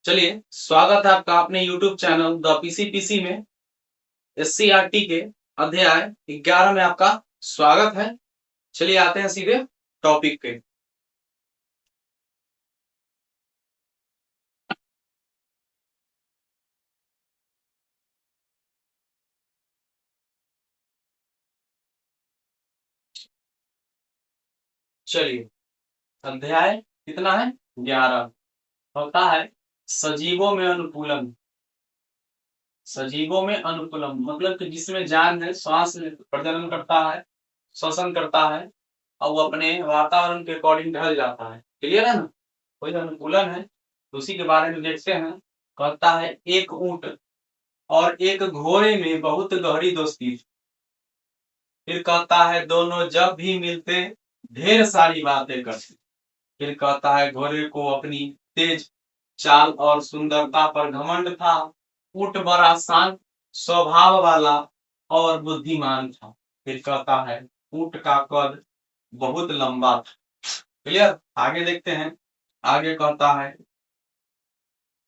चलिए, स्वागत है आपका अपने YouTube चैनल द पीसी में। एससीईआरटी के अध्याय 11 में आपका स्वागत है। चलिए आते हैं सीधे टॉपिक पे। चलिए, अध्याय कितना है? 11 होता है सजीवों में अनुकूलन। सजीवों में अनुकूलम मतलब कि जिसमें जान है, श्वास प्रजनन करता है, श्वसन करता है और वो अपने वातावरण के अकॉर्डिंग ढल जाता है। क्लियर है ना? कोई अनुकूलन है तो उसी के बारे में देखते हैं। कहता है एक ऊंट और एक घोड़े में बहुत गहरी दोस्ती। फिर कहता है दोनों जब भी मिलते ढेर सारी बातें करते। फिर कहता है घोड़े को अपनी तेज चाल और सुंदरता पर घमंड था। ऊंट बड़ा शांत स्वभाव वाला और बुद्धिमान था। फिर कहता है ऊंट का कद बहुत लंबा था। क्लियर? आगे देखते हैं। आगे कहता है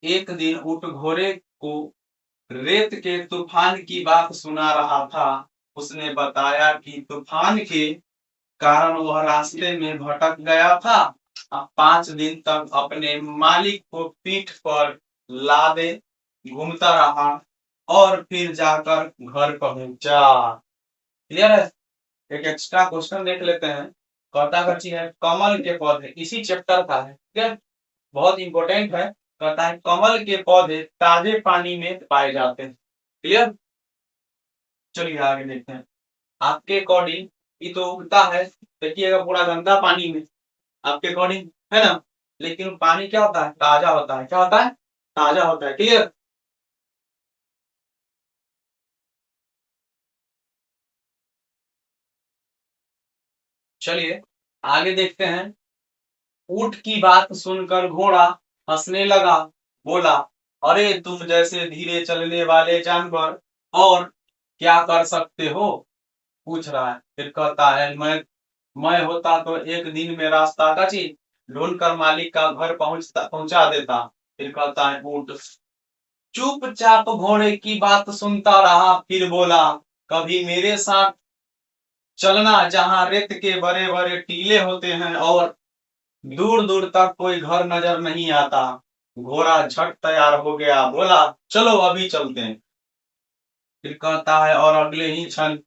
एक दिन ऊंट घोड़े को रेत के तूफान की बात सुना रहा था। उसने बताया कि तूफान के कारण वह रास्ते में भटक गया था। 5 दिन तक अपने मालिक को पीठ पर लादे घूमता रहा और फिर जाकर घर पहुंचा। क्लियर है? एक एक्स्ट्रा क्वेश्चन देख लेते हैं। कहता कच्ची है कमल के पौधे, इसी चैप्टर का है। ठीक है, बहुत इंपॉर्टेंट है। कहता है कमल के पौधे ताजे पानी में पाए जाते हैं। क्लियर? चलिए आगे देखते हैं। आपके अकॉर्डिंग ये तो उगता है, देखिएगा पूरा गंदा पानी में, आपके अकॉर्डिंग है ना। लेकिन पानी क्या होता है? ताजा होता है। क्या होता है? ताजा होता है। क्लियर? चलिए आगे देखते हैं। ऊंट की बात सुनकर घोड़ा हंसने लगा। बोला अरे तुम जैसे धीरे चलने वाले जानवर और क्या कर सकते हो? पूछ रहा है। फिर कहता है मैं होता तो एक दिन में रास्ता कची ढूंढ कर मालिक का घर पहुंचा देता। फिर कहता है ऊंट चुपचाप घोड़े की बात सुनता रहा। फिर बोला कभी मेरे साथ चलना जहां रेत के बड़े बड़े टीले होते हैं और दूर दूर तक कोई घर नजर नहीं आता। घोड़ा झट तैयार हो गया। बोला चलो अभी चलते हैं। फिर कहता है और अगले ही क्षण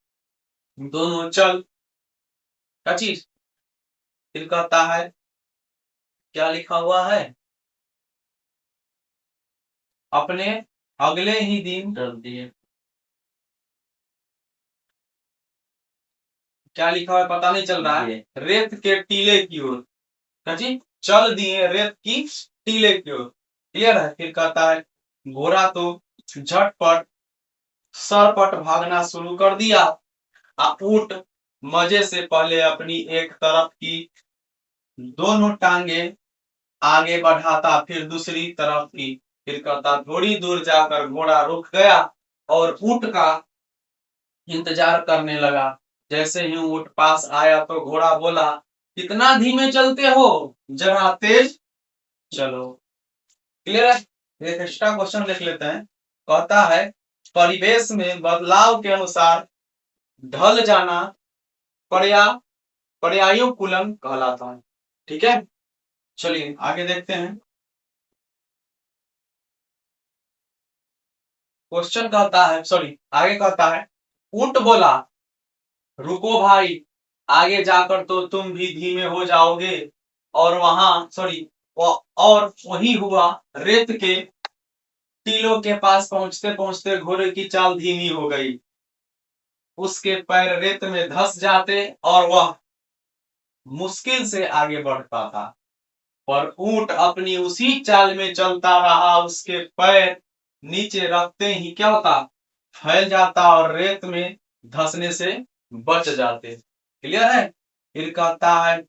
दोनों चल कची। फिर कहता है क्या लिखा हुआ है? अपने अगले ही दिन कर दिए। क्या लिखा हुआ है पता नहीं चल रहा है। रेत के टीले की ओर कची चल दिए रेत की टीले की ओर। क्लियर है? फिर कहता है घोड़ा तो झटपट सरपट भागना शुरू कर दिया। ऊंट मजे से पहले अपनी एक तरफ की दोनों टांगे आगे बढ़ाता फिर दूसरी तरफ की। फिर कहता थोड़ी दूर जाकर घोड़ा रुक गया और ऊंट का इंतजार करने लगा। जैसे ही ऊंट पास आया तो घोड़ा बोला कितना धीमे चलते हो, जरा तेज चलो। क्लियर है? एक एक्स्ट्रा क्वेश्चन देख लेते हैं। कहता है परिवेश में बदलाव के अनुसार ढल जाना पर्या पर्यायुकूलन कहलाता है। ठीक है, चलिए आगे देखते हैं। क्वेश्चन कहता है सॉरी आगे कहता है ऊंट बोला रुको भाई, आगे जाकर तो तुम भी धीमे हो जाओगे। और वहां सॉरी और वही हुआ। रेत के टीलों के पास पहुंचते पहुंचते घोड़े की चाल धीमी हो गई। उसके पैर रेत में धंस जाते और वह मुश्किल से आगे बढ़ता था। पर ऊंट अपनी उसी चाल में चलता रहा। उसके पैर नीचे रखते ही क्या होता? फैल जाता और रेत में धंसने से बच जाते। क्लियर है? फिर कहता है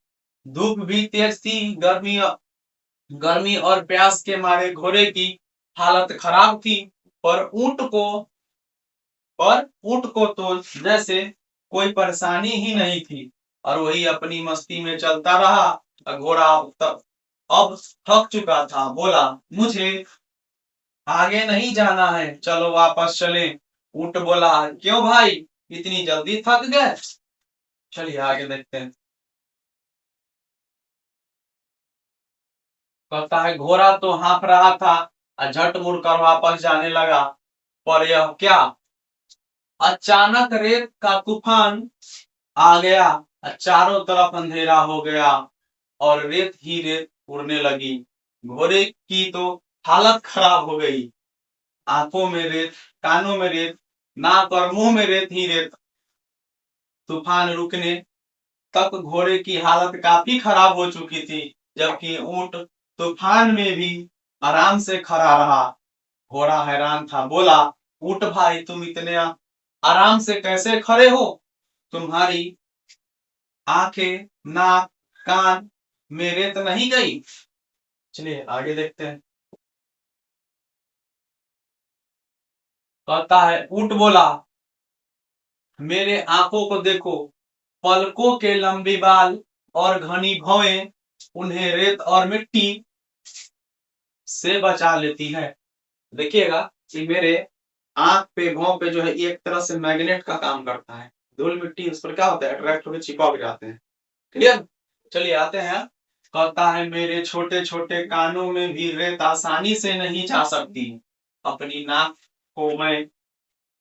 धूप भी तेज थी। गर्मी और प्यास के मारे घोड़े की हालत खराब थी। पर ऊंट को तो जैसे कोई परेशानी ही नहीं थी और वही अपनी मस्ती में चलता रहा। घोड़ा अब थक चुका था। बोला मुझे आगे नहीं जाना है, चलो वापस चले। ऊंट बोला, क्यों भाई इतनी जल्दी थक गए? चलिए आगे देखते हैं। कहता है घोड़ा तो हाँफ रहा था और झट मुड़ कर वापस जाने लगा, पर यह क्या, अचानक रेत का तूफान आ गया और चारों तरफ अंधेरा हो गया और रेत ही रेत उड़ने लगी। घोड़े की तो हालत खराब हो गई, आंखों में रेत, कानों में रेत, नाक और मुंह में रेत ही रेत। तूफान रुकने तक घोड़े की हालत काफी खराब हो चुकी थी, जबकि ऊंट तूफान में भी आराम से खड़ा रहा। घोड़ा हैरान था, बोला, ऊंट भाई तुम इतने आराम से कैसे खड़े हो? तुम्हारी आंखें, नाक, कान में रेत नहीं गई? चलिए आगे देखते हैं। कहता है ऊंट बोला, मेरे आंखों को देखो, पलकों के लंबे बाल और घनी भौएं उन्हें रेत और मिट्टी से बचा लेती है। देखिएगा कि मेरे आंख पे, भौं पे जो है ये एक तरह से मैग्नेट का काम करता है। धूल मिट्टी उस पर क्या होता है, अट्रैक्ट होकर चिपक जाते हैं। क्लियर? चलिए आते हैं। कहता है मेरे छोटे छोटे कानों में भी रेत आसानी से नहीं जा सकती, अपनी नाक को मैं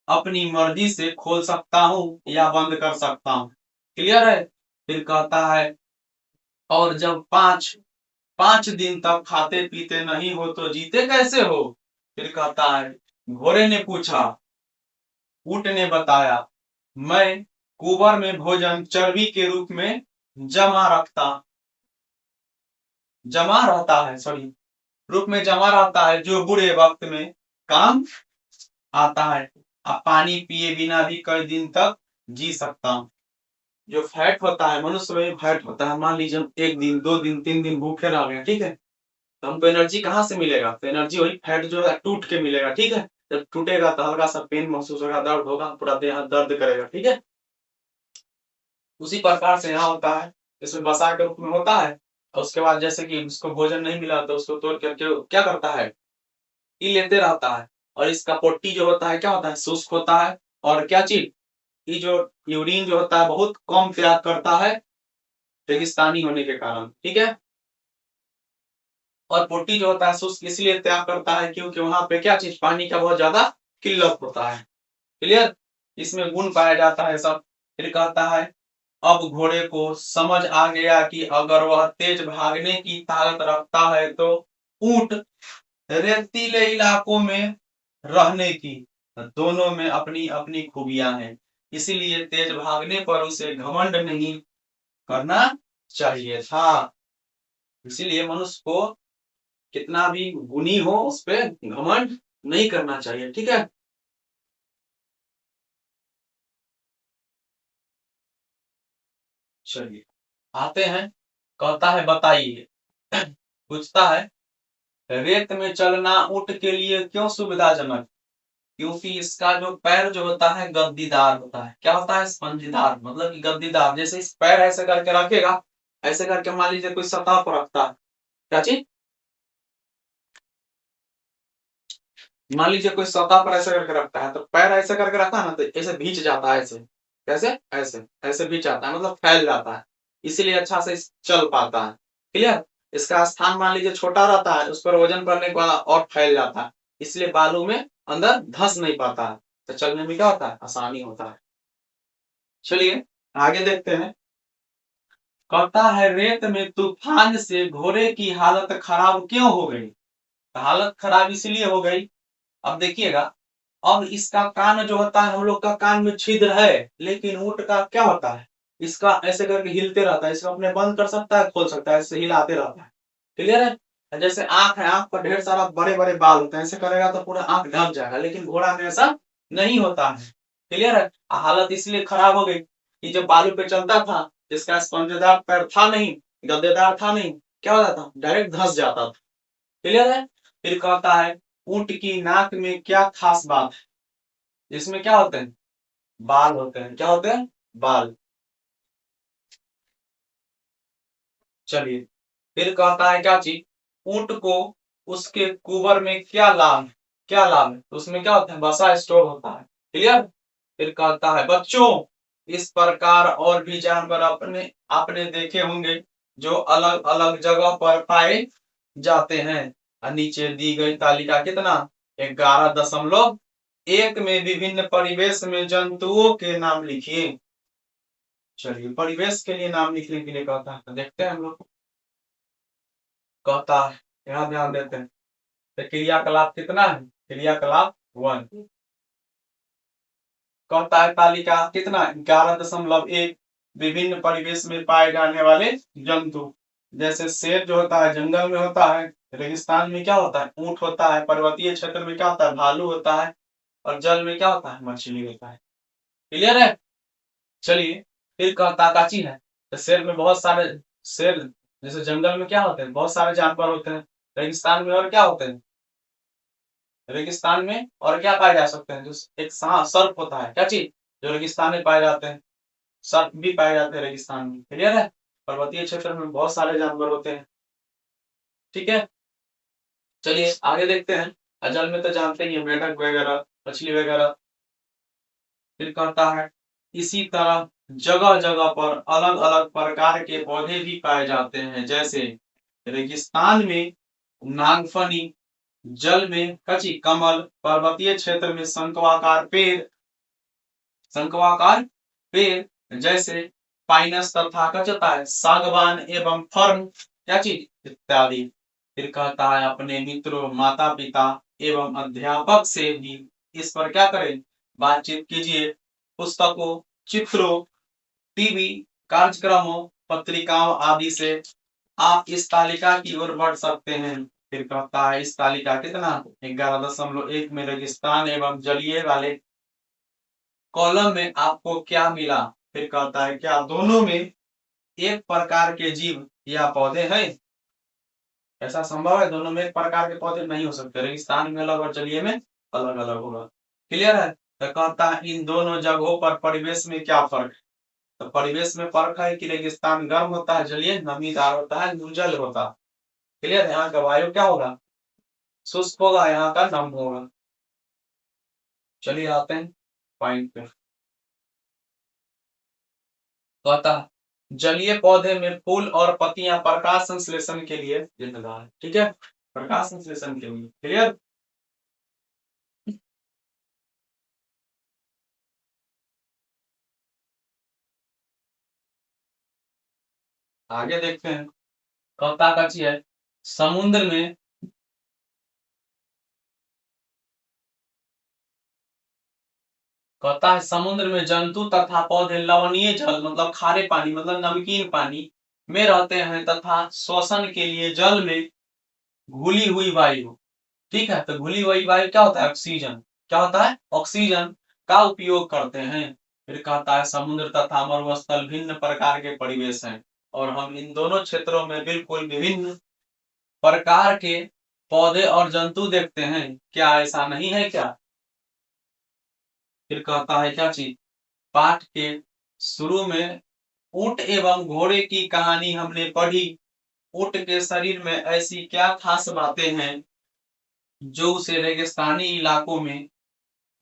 अपनी मर्जी से खोल सकता हूँ या बंद कर सकता हूँ। क्लियर है? फिर कहता है और जब पांच पांच दिन तक खाते पीते नहीं हो तो जीते कैसे हो? फिर कहता है, घोड़े ने पूछा। ऊंट ने बताया, मैं कुबर में भोजन चर्बी के रूप में जमा रखता जमा रहता है, सॉरी, रूप में जमा रहता है, जो बुरे वक्त में काम आता है। अब पानी पिए बिना भी कई दिन तक जी सकता हूँ। जो फैट होता है, मनुष्य में फैट होता है, मान लीजिए हम एक दिन, दो दिन, तीन दिन भूखे रह गए, ठीक है, तो हमको एनर्जी कहाँ से मिलेगा? तो एनर्जी वही फैट जो है टूट के मिलेगा, ठीक है। जब टूटेगा तो हल्का सा पेन महसूस होगा, दर्द होगा, पूरा देह दर्द करेगा, ठीक है। उसी प्रकार से यहाँ होता है, इसमें वसा के रूप में होता है, और उसके बाद जैसे कि उसको भोजन नहीं मिला तो उसको तोड़ करके क्या करता है, पी लेते रहता है। और इसका पोटी जो होता है क्या होता है, शुष्क होता है। और क्या चीज, ये जो यूरिन जो होता है बहुत कम त्याग करता है, रेगिस्तानी होने के कारण, ठीक है। और पोटी जो होता है शुष्क इसलिए त्याग करता है क्योंकि वहां पे क्या चीज, पानी का बहुत ज्यादा किल्लत होता है। क्लियर? इसमें गुण पाया जाता है सब। फिर कहता है अब घोड़े को समझ आ गया कि अगर वह तेज भागने की ताकत रखता है तो ऊंट रेतीले इलाकों में रहने की, दोनों में अपनी अपनी खूबियां हैं, इसीलिए तेज भागने पर उसे घमंड नहीं करना चाहिए था। इसीलिए मनुष्य को कितना भी गुणी हो उस पर घमंड नहीं करना चाहिए, ठीक है। चलिए आते हैं। कहता है बताइए, पूछता है, रेत में चलना ऊंट के लिए क्यों सुविधाजनक? क्योंकि इसका जो पैर जो होता है गद्दीदार होता है। क्या होता है? स्पंजीदार, मतलब कि गद्दीदार। जैसे इस पैर ऐसे करके रखेगा, ऐसे करके मान लीजिए कोई सतह पर रखता है, क्या चीज, मान लीजिए कोई सतह पर ऐसे करके रखता है, तो पैर ऐसे करके रखता है ना, तो ऐसे भींच जाता है, ऐसे कैसे, ऐसे ऐसे भींच जाता है, मतलब फैल जाता है, इसीलिए अच्छा से चल पाता है। क्लियर? इसका स्थान मान लीजिए छोटा रहता है, उस पर वजन पड़ने के बाद और फैल जाता है, इसलिए बालू में अंदर धंस नहीं पाता है, तो चलने में क्या होता है, आसानी होता है। चलिए आगे देखते हैं। कहता है रेत में तूफान से घोड़े की हालत खराब क्यों हो गई? हालत खराब इसलिए हो गई, अब देखिएगा, अब इसका कान जो होता है, हम लोग का कान में छिद्र है, लेकिन ऊंट का क्या होता है, इसका ऐसे करके हिलते रहता है, इसको अपने बंद कर सकता है, खोल सकता है, ऐसे हिलाते रहता है। क्लियर है? जैसे आंख है, आंख पर ढेर सारा बड़े बड़े बाल होते हैं, ऐसे करेगा तो पूरा आंख ढक जाएगा, लेकिन घोड़ा में ऐसा नहीं होता है। क्लियर है? हालत इसलिए खराब हो गई कि जब बालू पे चलता था, जिसका स्पंजदार पैर था नहीं, गद्देदार था नहीं, क्या होता था, डायरेक्ट धंस जाता था। क्लियर है? फिर कहता है ऊंट की नाक में क्या खास बात है? इसमें क्या होते हैं, बाल होते हैं। क्या होते हैं? बाल। चलिए फिर कहता है क्या चीज, ऊंट को उसके कुबर में क्या लाभ है? क्या लाभ है, तो उसमें क्या होता है, वसा स्टोर होता है। क्लियर। फिर कहता है बच्चों, इस प्रकार और भी जानवर अपने आपने देखे होंगे जो अलग अलग जगह पर पाए जाते हैं। और नीचे दी गई तालिका कितना, 11.1 में विभिन्न परिवेश में जंतुओं के नाम लिखिए। चलिए परिवेश के लिए नाम लिखने के लिए कहता है, तो देखते हैं हम लोग। कहता है, यहाँ ध्यान देते हैं, तो क्रियाकलाप कितना है, क्रियाकलाप 1। कहता है तालिका कितना, 11.1 विभिन्न परिवेश में पाए जाने वाले जंतु। जैसे शेर जो होता है जंगल में होता है, रेगिस्तान में क्या होता है, ऊंट होता है, पर्वतीय क्षेत्र में क्या होता है, भालू होता है, और जल में क्या होता है, मछली होता है। क्लियर है। चलिए फिर कहता काची है, तो शेर में बहुत सारे शेर, जैसे जंगल में क्या होते हैं, बहुत सारे जानवर होते हैं। रेगिस्तान में और क्या होते हैं, रेगिस्तान में और क्या पाए जा सकते हैं, जो एक सर्प होता है, क्या चीज, जो रेगिस्तान में पाए जाते हैं। सर्प भी पाए जाते हैं रेगिस्तान में। क्लियर है। पर्वतीय क्षेत्र में बहुत सारे जानवर होते हैं। ठीक है। चलिए आगे देखते हैं। जल में तो जानते ही है, मेढक वगैरह, मछली वगैरह। फिर कहता है इसी तरह जगह जगह पर अलग अलग प्रकार के पौधे भी पाए जाते हैं। जैसे रेगिस्तान में नागफनी, जल में कची कमल, पर्वतीय क्षेत्र में शंक्वाकार पेड़, शंक्वाकार पेड़ जैसे पाइनस तथा कचता है सागवान एवं फर्न, क्या चीज, इत्यादि। फिर कहता है अपने मित्रों, माता पिता एवं अध्यापक से भी इस पर क्या करें, बातचीत कीजिए। पुस्तकों, चित्रों, टीवी कार्यक्रमों, पत्रिकाओं आदि से आप इस तालिका की ओर बढ़ सकते हैं। फिर कहता है इस तालिका कितना, 11.1 में रेगिस्तान एवं जलीय वाले कॉलम में आपको क्या मिला। फिर कहता है क्या दोनों में एक प्रकार के जीव या पौधे हैं, ऐसा संभव है, दोनों में एक प्रकार के पौधे नहीं हो सकते, रेगिस्तान में अलग और जलीय में अलग अलग होगा। क्लियर है। तो कहता है इन दोनों जगहों पर परिवेश में क्या फर्क है, तो परिवेश में फर्क है कि रेगिस्तान गर्म होता है, जलीय नमीदार होता है, निर्जल होता है। क्लियर है। यहाँ का वायु क्या होगा, शुष्क होगा, यहाँ का नम होगा। चलिए आते हैं पॉइंट पे। कहता है जलीय पौधे में फूल और पत्तियां प्रकाश संश्लेषण के लिए जिम्मेदार है। ठीक है, प्रकाश संश्लेषण के लिए। क्लियर। आगे देखते हैं। कहता का चीज है समुद्र में, कहता है समुद्र में जंतु तथा पौधे लवणीय जल मतलब खारे पानी मतलब नमकीन पानी में रहते हैं तथा श्वसन के लिए जल में घुली हुई वायु, ठीक है, तो घुली हुई वायु क्या होता है, ऑक्सीजन, क्या होता है, ऑक्सीजन का उपयोग करते हैं। फिर कहता है समुद्र तथा मरुस्थल भिन्न प्रकार के परिवेश हैं और हम इन दोनों क्षेत्रों में बिल्कुल विभिन्न प्रकार के पौधे और जंतु देखते हैं, क्या ऐसा नहीं है क्या। फिर कहता है क्या चीज, पाठ के शुरू में ऊंट एवं घोड़े की कहानी हमने पढ़ी। ऊंट के शरीर में ऐसी क्या खास बातें हैं जो उसे रेगिस्तानी इलाकों में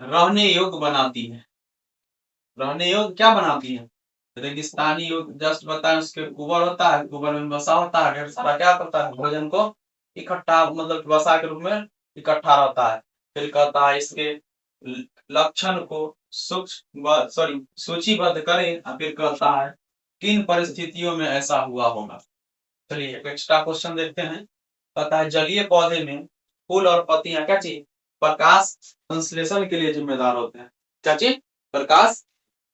रहने योग्य बनाती है, रहने योग्य क्या बनाती है, रेगिस्तानी योग्य। जस्ट बताएं, उसके कुबर होता है, कुबर में वसा होता है, ढेर सारा क्या करता है, भोजन को इकट्ठा मतलब वसा के रूप में इकट्ठा रहता है। फिर कहता है इसके लक्षण को सूक्ष्म सॉरी सूचीबद्ध करें और फिर कहता है किन परिस्थितियों में ऐसा हुआ होगा। चलिए एक एक्स्ट्रा क्वेश्चन देखते हैं। कहता है जलीय पौधे में फूल और पत्तियां क्या चीज, प्रकाश संश्लेषण के लिए जिम्मेदार होते हैं, क्या चीज, प्रकाश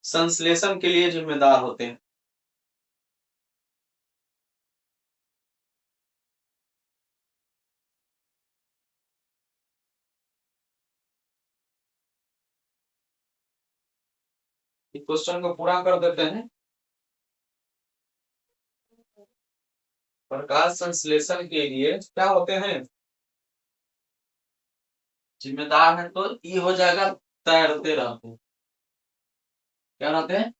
संश्लेषण के लिए जिम्मेदार होते हैं। इस क्वेश्चन को पूरा कर देते हैं। प्रकाश संश्लेषण के लिए क्या होते हैं, जिम्मेदार है, तो ये हो जाएगा तैरते रहते हैं, क्या रहते हैं,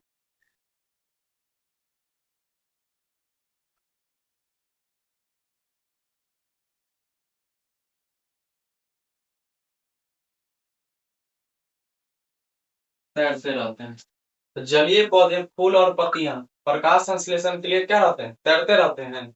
तैरते रहते हैं। तो जलीय पौधे, फूल और पत्तियां प्रकाश संश्लेषण के लिए क्या रहते हैं? तैरते रहते हैं।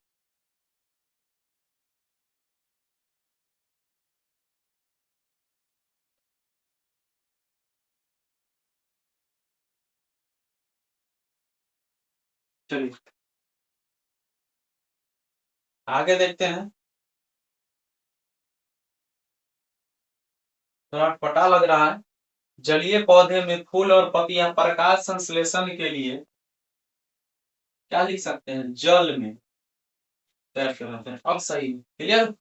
चलिए आगे देखते हैं। थोड़ा पता लग रहा है। जलीय पौधे में फूल और पत्तियां प्रकाश संश्लेषण के लिए क्या लिख सकते हैं? जल में तैरते रहते हैं। अब सही क्लियर।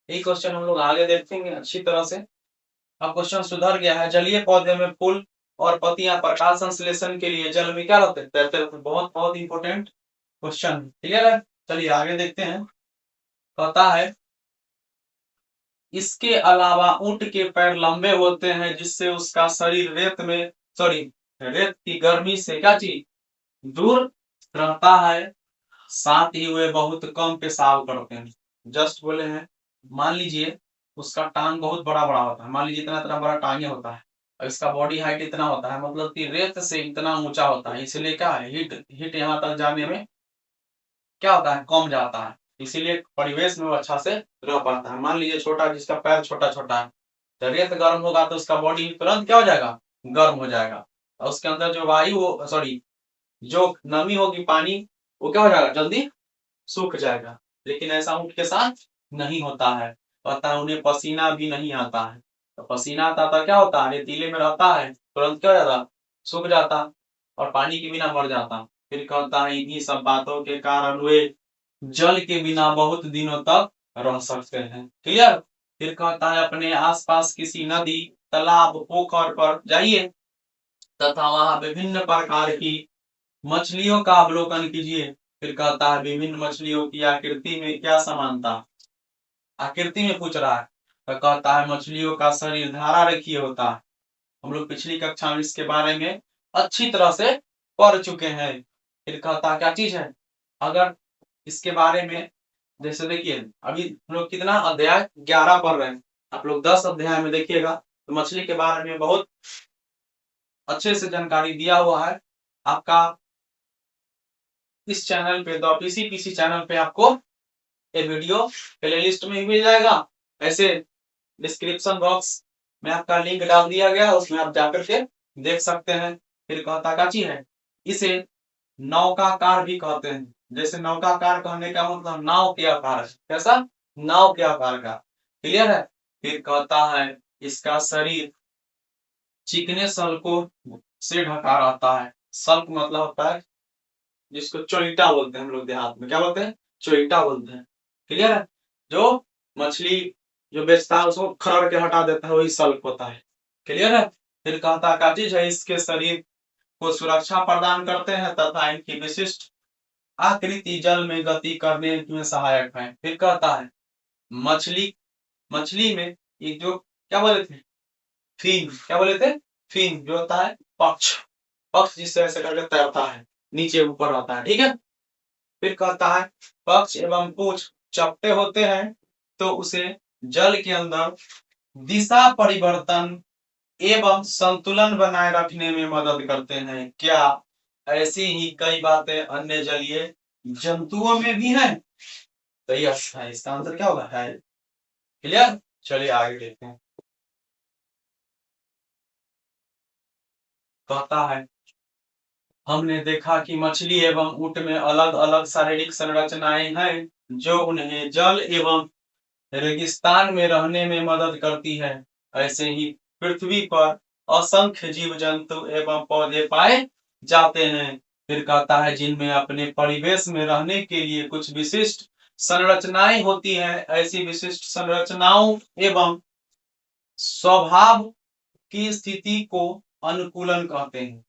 यही क्वेश्चन हम लोग आगे देखेंगे अच्छी तरह से। अब क्वेश्चन सुधर गया है। जलीय पौधे में फूल और पत्तियां प्रकाश संश्लेषण के लिए जल में क्या रहते हैं? तैरते रहते हैं। बहुत बहुत इंपॉर्टेंट क्वेश्चन। क्लियर है। चलिए आगे देखते हैं। कहता है इसके अलावा ऊंट के पैर लंबे होते हैं जिससे उसका शरीर रेत की गर्मी से क्या चीज दूर रहता है। साथ ही वे बहुत कम पेशाब करते हैं। जस्ट बोले हैं। मान लीजिए उसका टांग बहुत बड़ा बड़ा होता है। मान लीजिए इतना इतना बड़ा टांगे होता है और इसका बॉडी हाइट इतना होता है, मतलब कि रेत से इतना ऊंचा होता है, इसलिए क्या है हीट हीट यहाँ तक जाने में क्या होता है? कम जाता है। इसीलिए परिवेश में वो अच्छा से रह पाता है। मान लीजिए छोटा, जिसका पैर छोटा छोटा है, तो रेत गर्म होगा तो उसका बॉडी तुरंत क्या हो जाएगा? गर्म हो जाएगा। और उसके अंदर जो वायु सॉरी जो नमी होगी पानी, वो क्या हो जाएगा? जल्दी सूख जाएगा। लेकिन ऐसा ऊंट के साथ नहीं होता है। पता है उन्हें पसीना भी नहीं आता है। तो पसीना आता था क्या होता है? रेतीले में रहता है, तुरंत क्या हो जाता? सूख जाता और पानी के बिना मर जाता। फिर कहता है इन्हीं सब बातों के कारण वे जल के बिना बहुत दिनों तक रह सकते हैं। क्लियर। फिर कहता है अपने आसपास किसी नदी, तालाब, पोखर पर जाइए तथा वहां विभिन्न प्रकार की मछलियों का अवलोकन कीजिए। फिर कहता है विभिन्न मछलियों की आकृति में क्या समानता? आकृति में पूछ रहा है। तो कहता है मछलियों का शरीर धारा रेखीय होता है। हम लोग पिछली कक्षा में इसके बारे में अच्छी तरह से पढ़ चुके हैं। फिर कहता क्या चीज है? अगर इसके बारे में जैसे देखिए अभी हम लोग कितना अध्याय 11 पढ़ रहे हैं। आप लोग 10 अध्याय में देखिएगा तो मछली के बारे में बहुत अच्छे से जानकारी दिया हुआ है। आपका इस चैनल पे द पीसी चैनल पे आपको ये वीडियो प्लेलिस्ट में मिल जाएगा। ऐसे डिस्क्रिप्शन बॉक्स में आपका लिंक डाल दिया गया, उसमें आप जाकर के देख सकते हैं। फिर कहता क्या चीज है? इसे नौकाकार भी कहते हैं। जैसे नौकाकार कहने का मतलब नाव के आकार। कैसा? नाव के आकार का। क्लियर है। फिर कहता है इसका शरीर चिकने सल्कों से ढका रहता है। सल्क मतलब होता है जिसको चोइटा बोलते हैं हम लोग देहात में। क्या बोलते हैं? चोइटा बोलते हैं। क्लियर है। जो मछली जो बेचता है उसको खरड़ के हटा देता है, वही सल्क होता है। क्लियर है। फिर कहता क्या चीज है? इसके शरीर को सुरक्षा प्रदान करते हैं तथा इनकी विशिष्ट आकृति जल में गति करने में सहायक है। फिर कहता है मछली मछली में एक जो क्या बोले थे? फिन। क्या बोले थे? फिन जो होता है पक्ष। पक्ष जिससे ऐसे करके तैरता है, नीचे ऊपर रहता है। ठीक है। फिर कहता है पक्ष एवं पूंछ चपटे होते हैं तो उसे जल के अंदर दिशा परिवर्तन एवं संतुलन बनाए रखने में मदद करते हैं। क्या ऐसी ही कई बातें अन्य जलीय जंतुओं में भी हैं? तो यस है, इसका आंसर क्या होगा? है। क्लियर। चलिए आगे देखते हैं। कहता है हमने देखा कि मछली एवं ऊंट में अलग अलग शारीरिक संरचनाएं हैं जो उन्हें जल एवं रेगिस्तान में रहने में मदद करती है। ऐसे ही पृथ्वी पर असंख्य जीव जंतु एवं पौधे पाए जाते हैं। फिर कहता है जिनमें अपने परिवेश में रहने के लिए कुछ विशिष्ट संरचनाएं होती हैं। ऐसी विशिष्ट संरचनाओं एवं स्वभाव की स्थिति को अनुकूलन कहते हैं।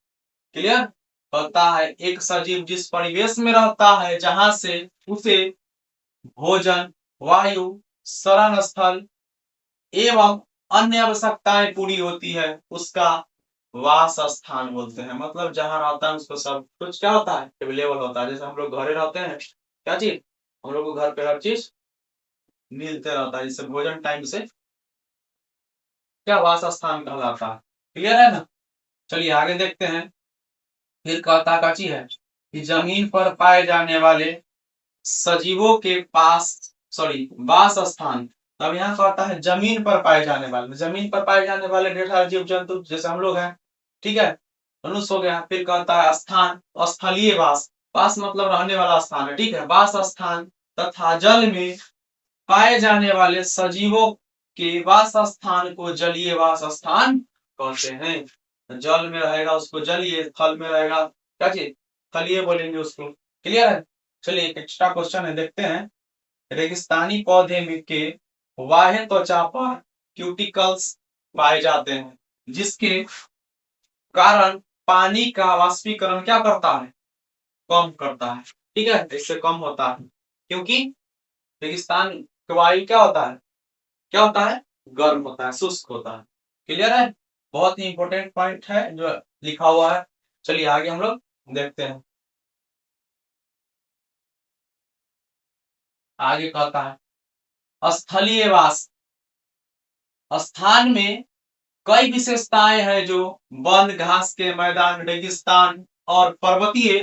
क्लियर। कहता है एक सजीव जिस परिवेश में रहता है जहां से उसे भोजन, वायु, शरण स्थल एवं अन्य आवश्यकताएं पूरी होती है, उसका वास स्थान बोलते हैं। मतलब जहां रहता है उसको सब कुछ क्या होता है? अवेलेबल होता है। जैसे हम लोग घरे रहते हैं, क्या चीज हम लोग को घर पे हर चीज मिलते रहता है। जैसे भोजन टाइम से क्या वास स्थान कहलाता है। क्लियर है ना। चलिए आगे देखते हैं। फिर कहता काची है कि जमीन पर पाए जाने वाले सजीवों के पास सॉरी वास स्थान। अब यहाँ कहता है जमीन पर पाए जाने वाले, जमीन पर पाए जाने वाले ढेर सारे जीव जंतु जैसे हम लोग हैं, ठीक है, मनुष्य हो गया। फिर कहता है स्थान, स्थलीय वास, वास मतलब रहने वाला स्थान है, ठीक है, वास स्थान तथा जल में पाए जाने वाले सजीवों के वास स्थान को जलीय वास स्थान कहते हैं। जल में रहेगा उसको जलीय, थल में रहेगा क्या चीज, थलीय बोलेंगे उसको। क्लियर है। चलिए एक एक्स्ट्रा क्वेश्चन है, देखते हैं। रेगिस्तानी पौधे में के बाह्य त्वचा पर क्यूटिकल्स पाए जाते हैं, जिसके कारण पानी का वाष्पीकरण क्या करता है, कम करता है, ठीक है, इससे कम होता है, क्योंकि रेगिस्तान का वायु क्या होता है, क्या होता है, गर्म होता है, शुष्क होता है। क्लियर है। बहुत ही इंपॉर्टेंट पॉइंट है जो लिखा हुआ है। चलिए आगे हम लोग देखते हैं। आगे कहता है स्थलीय वास, स्थान में कई विशेषताएं हैं जो वन, घास के मैदान, रेगिस्तान और पर्वतीय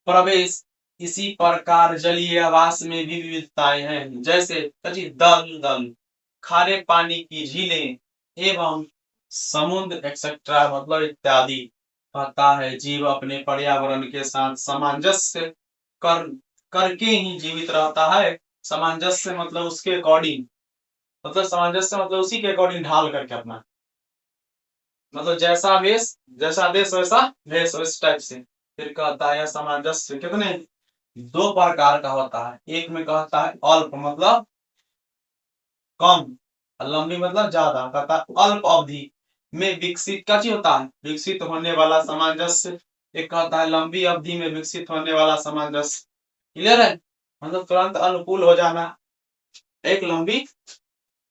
प्रवेश, इसी प्रकार जलीय आवास में भी विविधताएं हैं, जैसे दल दल, खारे पानी की झीलें एवं समुद्र एक्सेट्रा मतलब इत्यादि। कहता है जीव अपने पर्यावरण के साथ सामंजस्य कर करके ही जीवित रहता है। सामंजस्य मतलब उसके अकॉर्डिंग, मतलब सामंजस्य मतलब उसी के अकॉर्डिंग ढाल करके अपना, मतलब जैसा देश वैसा भेष, इस टाइप से। फिर कहता है सामंजस्य कितने दो प्रकार का होता है। एक में कहता है अल्प मतलब कम, लंबी मतलब ज्यादा। कहता है अल्प अवधि में विकसित क्या चीज होता है, विकसित होने वाला सामंजस्य। एक कहता है लंबी अवधि में विकसित होने वाला सामंजस्य। क्लियर है, मतलब तुरंत अनुकूल हो जाना। एक लंबी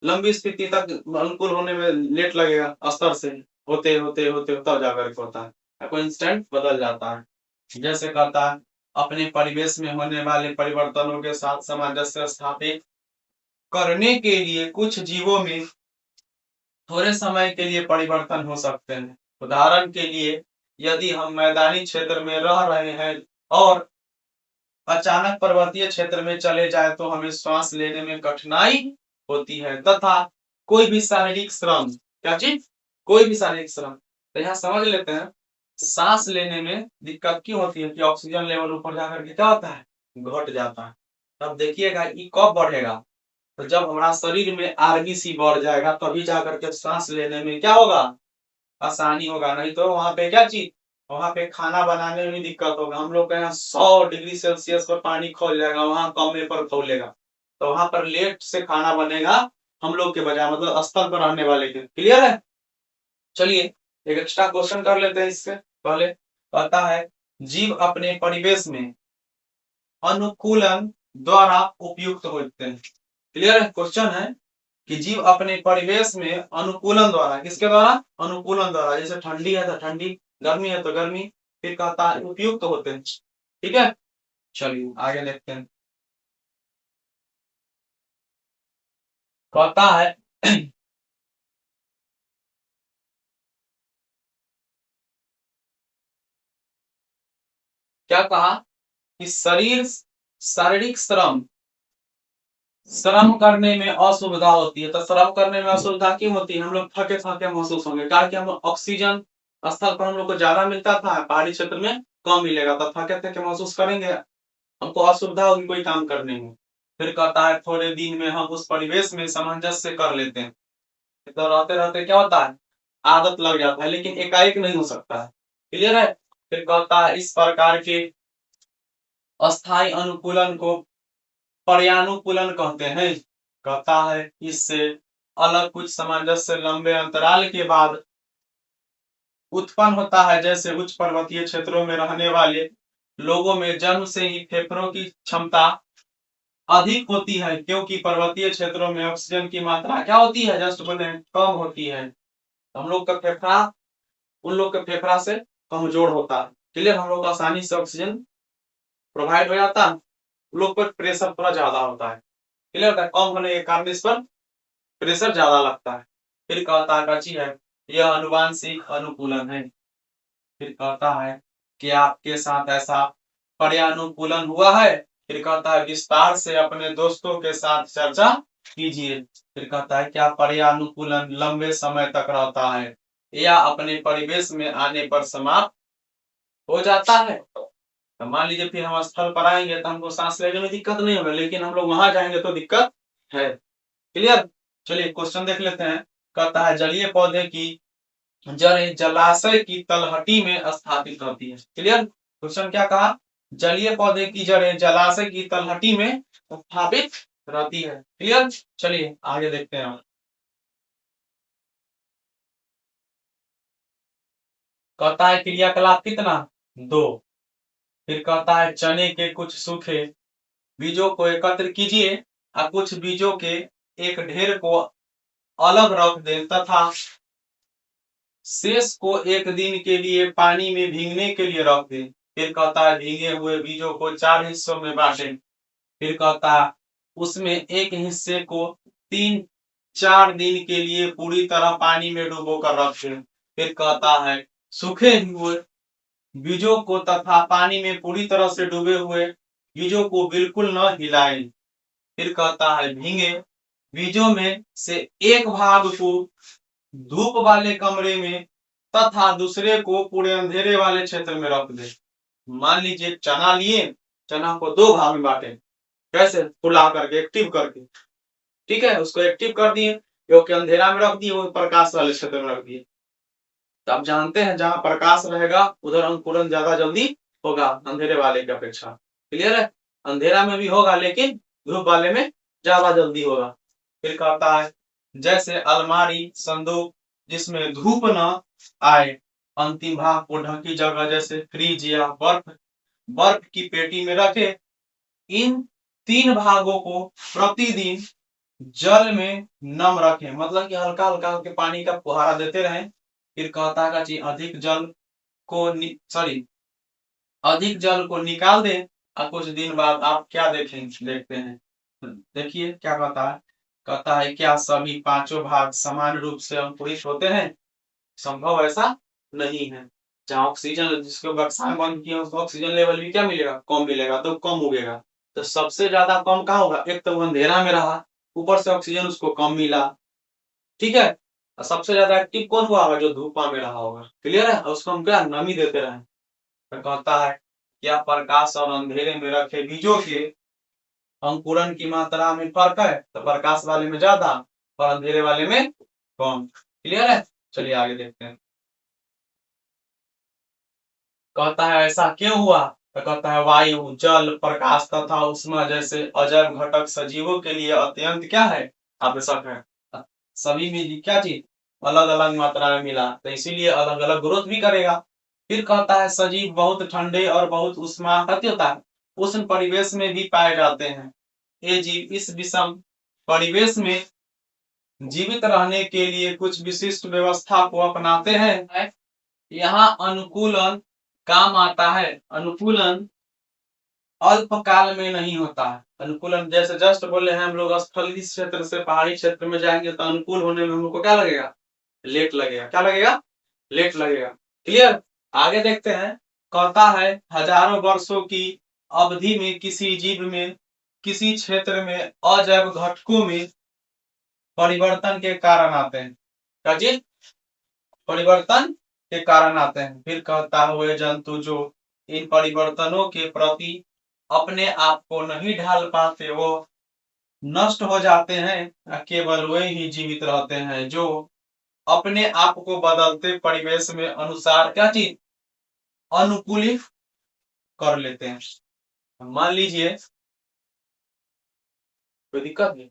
लंबी स्थिति तक अनुकूल होने में लेट लगेगा, अस्तर से होते होते होते तब जाकर के होता है, कोई इंस्टेंट बदल जाता है। जैसे कहता है अपने परिवेश में होने वाले परिवर्तनों के साथ सामंजस्य स्थापित करने के लिए कुछ जीवों में थोड़े समय के लिए परिवर्तन हो सकते हैं। उदाहरण के लिए यदि हम मैदानी क्षेत्र में रह रहे हैं और अचानक पर्वतीय क्षेत्र में चले जाए तो हमें श्वास लेने में कठिनाई होती है, तथा कोई भी शारीरिक श्रम, क्या चीज, कोई भी शारीरिक श्रम, तो यहाँ समझ लेते हैं सांस लेने में दिक्कत क्यों होती है कि ऑक्सीजन लेवल ऊपर जाकर के क्या होता है, घट जाता है। तब देखिएगा ये कब बढ़ेगा, तो जब हमारा शरीर में आरबीसी बढ़ जाएगा तभी जाकर के सांस लेने में क्या होगा, आसानी होगा। नहीं तो वहां पे क्या चीज, वहां पे खाना बनाने में दिक्कत होगा। हम लोग के यहाँ 100 डिग्री सेल्सियस पर पानी खोल जाएगा, वहां कम पर खोलेगा, तो वहां पर लेट से खाना बनेगा हम लोग के बजाय, मतलब स्थल पर रहने वाले के। क्लियर है। चलिए एक एक्स्ट्रा क्वेश्चन कर लेते हैं इससे पहले। कहता है जीव अपने परिवेश में अनुकूलन द्वारा उपयुक्त होते हैं। क्लियर है, क्वेश्चन है कि जीव अपने परिवेश में अनुकूलन द्वारा, किसके द्वारा, अनुकूलन द्वारा, जैसे ठंडी है तो ठंडी, गर्मी है तो गर्मी, फिर कहता है उपयुक्त होते हैं। ठीक है, चलिए आगे देखते हैं। कहता है क्या कहा कि शारीरिक श्रम श्रम करने में असुविधा होती है। तो श्रम करने में असुविधा क्यों होती है, हम लोग थके थके महसूस होंगे, क्या कि हम ऑक्सीजन स्थल पर हम लोग को ज्यादा मिलता था, पहाड़ी क्षेत्र में कम मिलेगा, तो थके थके महसूस करेंगे, हमको असुविधा होगी कोई काम करने में। फिर कहता है थोड़े दिन में हम उस परिवेश में सामंजस्य कर लेते हैं, तो रहते रहते क्या होता है, आदत लग जाता है, लेकिन एकाएक नहीं हो सकता है। क्लियर है। फिर कहता है इस प्रकार के अस्थायी अनुकूलन को पर्यानुकूलन कहते हैं। कहता है इससे अलग कुछ सामंजस्य लंबे अंतराल के बाद उत्पन्न होता है, जैसे उच्च पर्वतीय क्षेत्रों में रहने वाले लोगों में जन्म से ही फेफड़ों की क्षमता अधिक होती है, क्योंकि पर्वतीय क्षेत्रों में ऑक्सीजन की मात्रा क्या होती है, जस्ट बोले कम होती है। हम लोग का फेफड़ा उन लोग के फेफड़ा से कमजोर होता है। क्लियर, हम लोग आसानी से ऑक्सीजन प्रोवाइड हो जाता है, उन लोग पर प्रेशर थोड़ा ज्यादा होता है। क्लियर, कम होने के कारण इस पर प्रेशर ज्यादा लगता है। फिर कहता है यह अनुवांशिक अनुकूलन है। फिर कहता है कि आपके साथ ऐसा पर्यानुकूलन हुआ है। फिर कहता है विस्तार से अपने दोस्तों के साथ चर्चा कीजिए। फिर कहता है क्या पर्यानुकूलन लंबे समय तक रहता है या अपने परिवेश में आने पर समाप्त हो जाता है। तो मान लीजिए फिर हम स्थल पर आएंगे तो हमको सांस लेने में दिक्कत नहीं होगा, लेकिन हम लोग वहां जाएंगे तो दिक्कत है। क्लियर। चलिए क्वेश्चन देख लेते हैं। कहता है जलीय पौधे की जड़ें जलाशय की तलहटी में स्थापित रहती है। क्लियर। क्वेश्चन क्या कहा, जलीय पौधे की जड़ें जलाशय की तलहटी में स्थापित रहती है। क्लियर। चलिए आगे देखते हैं। कहता है क्रियाकलाप कितना, 2। फिर कहता है चने के कुछ सूखे बीजों को एकत्र कीजिए और कुछ बीजों के एक ढेर को अलग रख दें तथा शेष को एक दिन के लिए पानी में भीगने के लिए रख दें। फिर कहता है भीगे हुए बीजों को 4 हिस्सों में बांटें। फिर कहता है उसमें एक हिस्से को 3-4 दिन के लिए पूरी तरह पानी में डुबो कर रख दें। फिर कहता है सूखे हुए बीजों को तथा पानी में पूरी तरह से डूबे हुए बीजों को बिल्कुल न हिलाएं। फिर कहता है भीगे बीजों में से एक भाग को धूप वाले कमरे में तथा दूसरे को पूरे अंधेरे वाले क्षेत्र में रख दे। मान लीजिए चना लिए, चना को 2 भाग में बांटे, कैसे, फुला करके, एक्टिव करके। ठीक है, उसको एक्टिव कर दिए, क्योंकि अंधेरा में रख दिए, वो प्रकाश वाले क्षेत्र में रख दिए। तो आप जानते हैं जहां प्रकाश रहेगा उधर अंकुरण ज्यादा जल्दी होगा अंधेरे वाले की अपेक्षा। क्लियर है। अंधेरा में भी होगा लेकिन धूप वाले में ज्यादा जल्दी होगा। फिर कहता है जैसे अलमारी, संदूक जिसमें धूप न आए, अंतिम भाग को ढकी जगह जैसे फ्रिज या बर्फ की पेटी में रखे। इन 3 भागों को प्रतिदिन जल में नम रखें, मतलब कि हल्का हल्का के पानी का फुहारा देते रहें। फिर कहता है कि अधिक जल को निकाल दें और कुछ दिन बाद आप क्या देखते हैं। देखिए क्या कहता है क्या सभी 5 भाग समान रूप से अंकुरित होते हैं। संभव ऐसा नहीं है। जहाँ ऑक्सीजन जिसको बक्सा में बंद किया उसको ऑक्सीजन लेवल भी क्या मिलेगा, कम मिलेगा, तो कम उगेगा। तो सबसे ज्यादा कम कहाँ होगा, एक तो वो अंधेरा में रहा, ऊपर से ऑक्सीजन उसको कम मिला। ठीक है। और सबसे ज्यादा एक्टिव कौन हुआ होगा, जो धूपा में रहा होगा। क्लियर है। उसको हम क्या नमी देते रहे। तो कहता है क्या प्रकाश और अंधेरे में रखे बीजों के अंकुरण की मात्रा में फर्क है, तो प्रकाश वाले में ज्यादा और अंधेरे वाले में कम। क्लियर है। चलिए आगे देखते हैं। कहता है ऐसा क्यों हुआ, तो कहता है वायु, जल, प्रकाश तथा उष्मा जैसे अजैव घटक सजीवों के लिए अत्यंत क्या है, आवश्यक है। सभी में क्या चीज अलग अलग मात्रा में मिला तो इसीलिए अलग अलग ग्रोथ भी करेगा। फिर कहता है सजीव बहुत ठंडे और बहुत उष्मा होता है उष्ण परिवेश में भी पाए जाते हैं। ये जीव इस विषम परिवेश में जीवित रहने के लिए कुछ विशिष्ट व्यवस्था को अपनाते हैं। यहाँ अनुकूलन काम आता है। अनुकूलन अल्पकाल में नहीं होता है। अनुकूलन जैसे जस्ट बोले हैं हम लोग, स्थलीय क्षेत्र से पहाड़ी क्षेत्र में जाएंगे तो अनुकूल होने में हमको क्या लगेगा, लेट लगेगा। क्या लगेगा, लेट लगेगा। क्लियर। आगे देखते हैं। कहता है हजारों वर्षों की अवधि में किसी जीव में किसी क्षेत्र में अजैव घटकों में परिवर्तन के कारण आते हैं। क्या चीज, परिवर्तन के कारण आते हैं। फिर कहता हुए जंतु जो इन परिवर्तनों के प्रति अपने आप को नहीं ढाल पाते वो नष्ट हो जाते हैं। केवल वे ही जीवित रहते हैं जो अपने आप को बदलते परिवेश में अनुसार क्या चीज अनुकूलित कर लेते हैं। मान लीजिए कोई दिक्कत नहीं।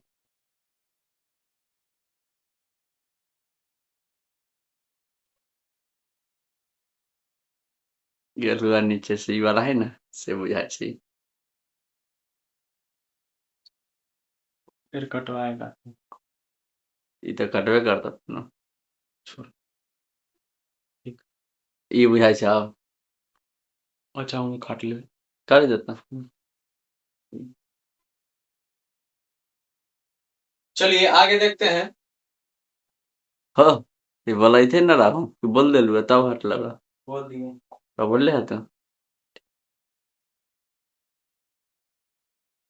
गेरुआ नीचे से ई वाला है ना से बुझाय छै। फिर कटवाएगा। ई तो कटबे करतत न। छोड़। ठीक। ई बुझाय छै आब अच्छा हम काट ले। कर देता। चलिए आगे देखते हैं। हाँ ये बोलैथे न राहु बोल देलु तब हट लगा। बोल दिए। तो बोल रहे तो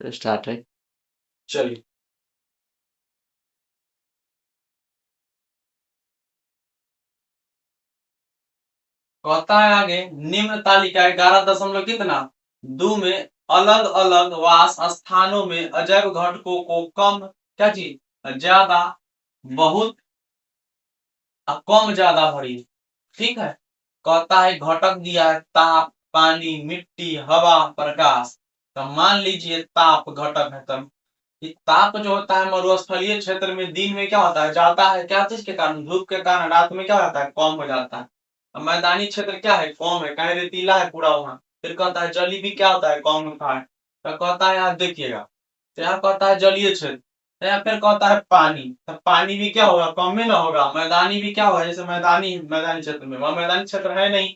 स्टार्ट है। चलिए, कहता है आगे, निम्न तालिका 11 कितना 2 में अलग अलग वास स्थानों में अजैव घटकों को कम क्या चीज ज्यादा बहुत कम ज्यादा भरी। ठीक है, कहता है घटक दिया है ताप, पानी, मिट्टी, हवा, प्रकाश। तो मान लीजिए ताप घटक है, तब ताप जो होता है मरुस्थलीय क्षेत्र में दिन में क्या होता है, जाता है क्या चीज के कारण, धूप के कारण, रात में क्या होता है, कम हो जाता है। मैदानी क्षेत्र क्या है, कम है, कहीं रेतीला है पूरा वहां। फिर कहता है जली भी क्या होता है, कम होता है। तो कहता है यहाँ देखिएगा, तो यहाँ कहता है जलीय क्षेत्र, तो यहाँ फिर कहता है पानी, तो पानी भी क्या होगा, कम में ना होगा। मैदानी भी क्या होगा, जैसे मैदानी मैदानी क्षेत्र में, वह मैदानी क्षेत्र है नहीं।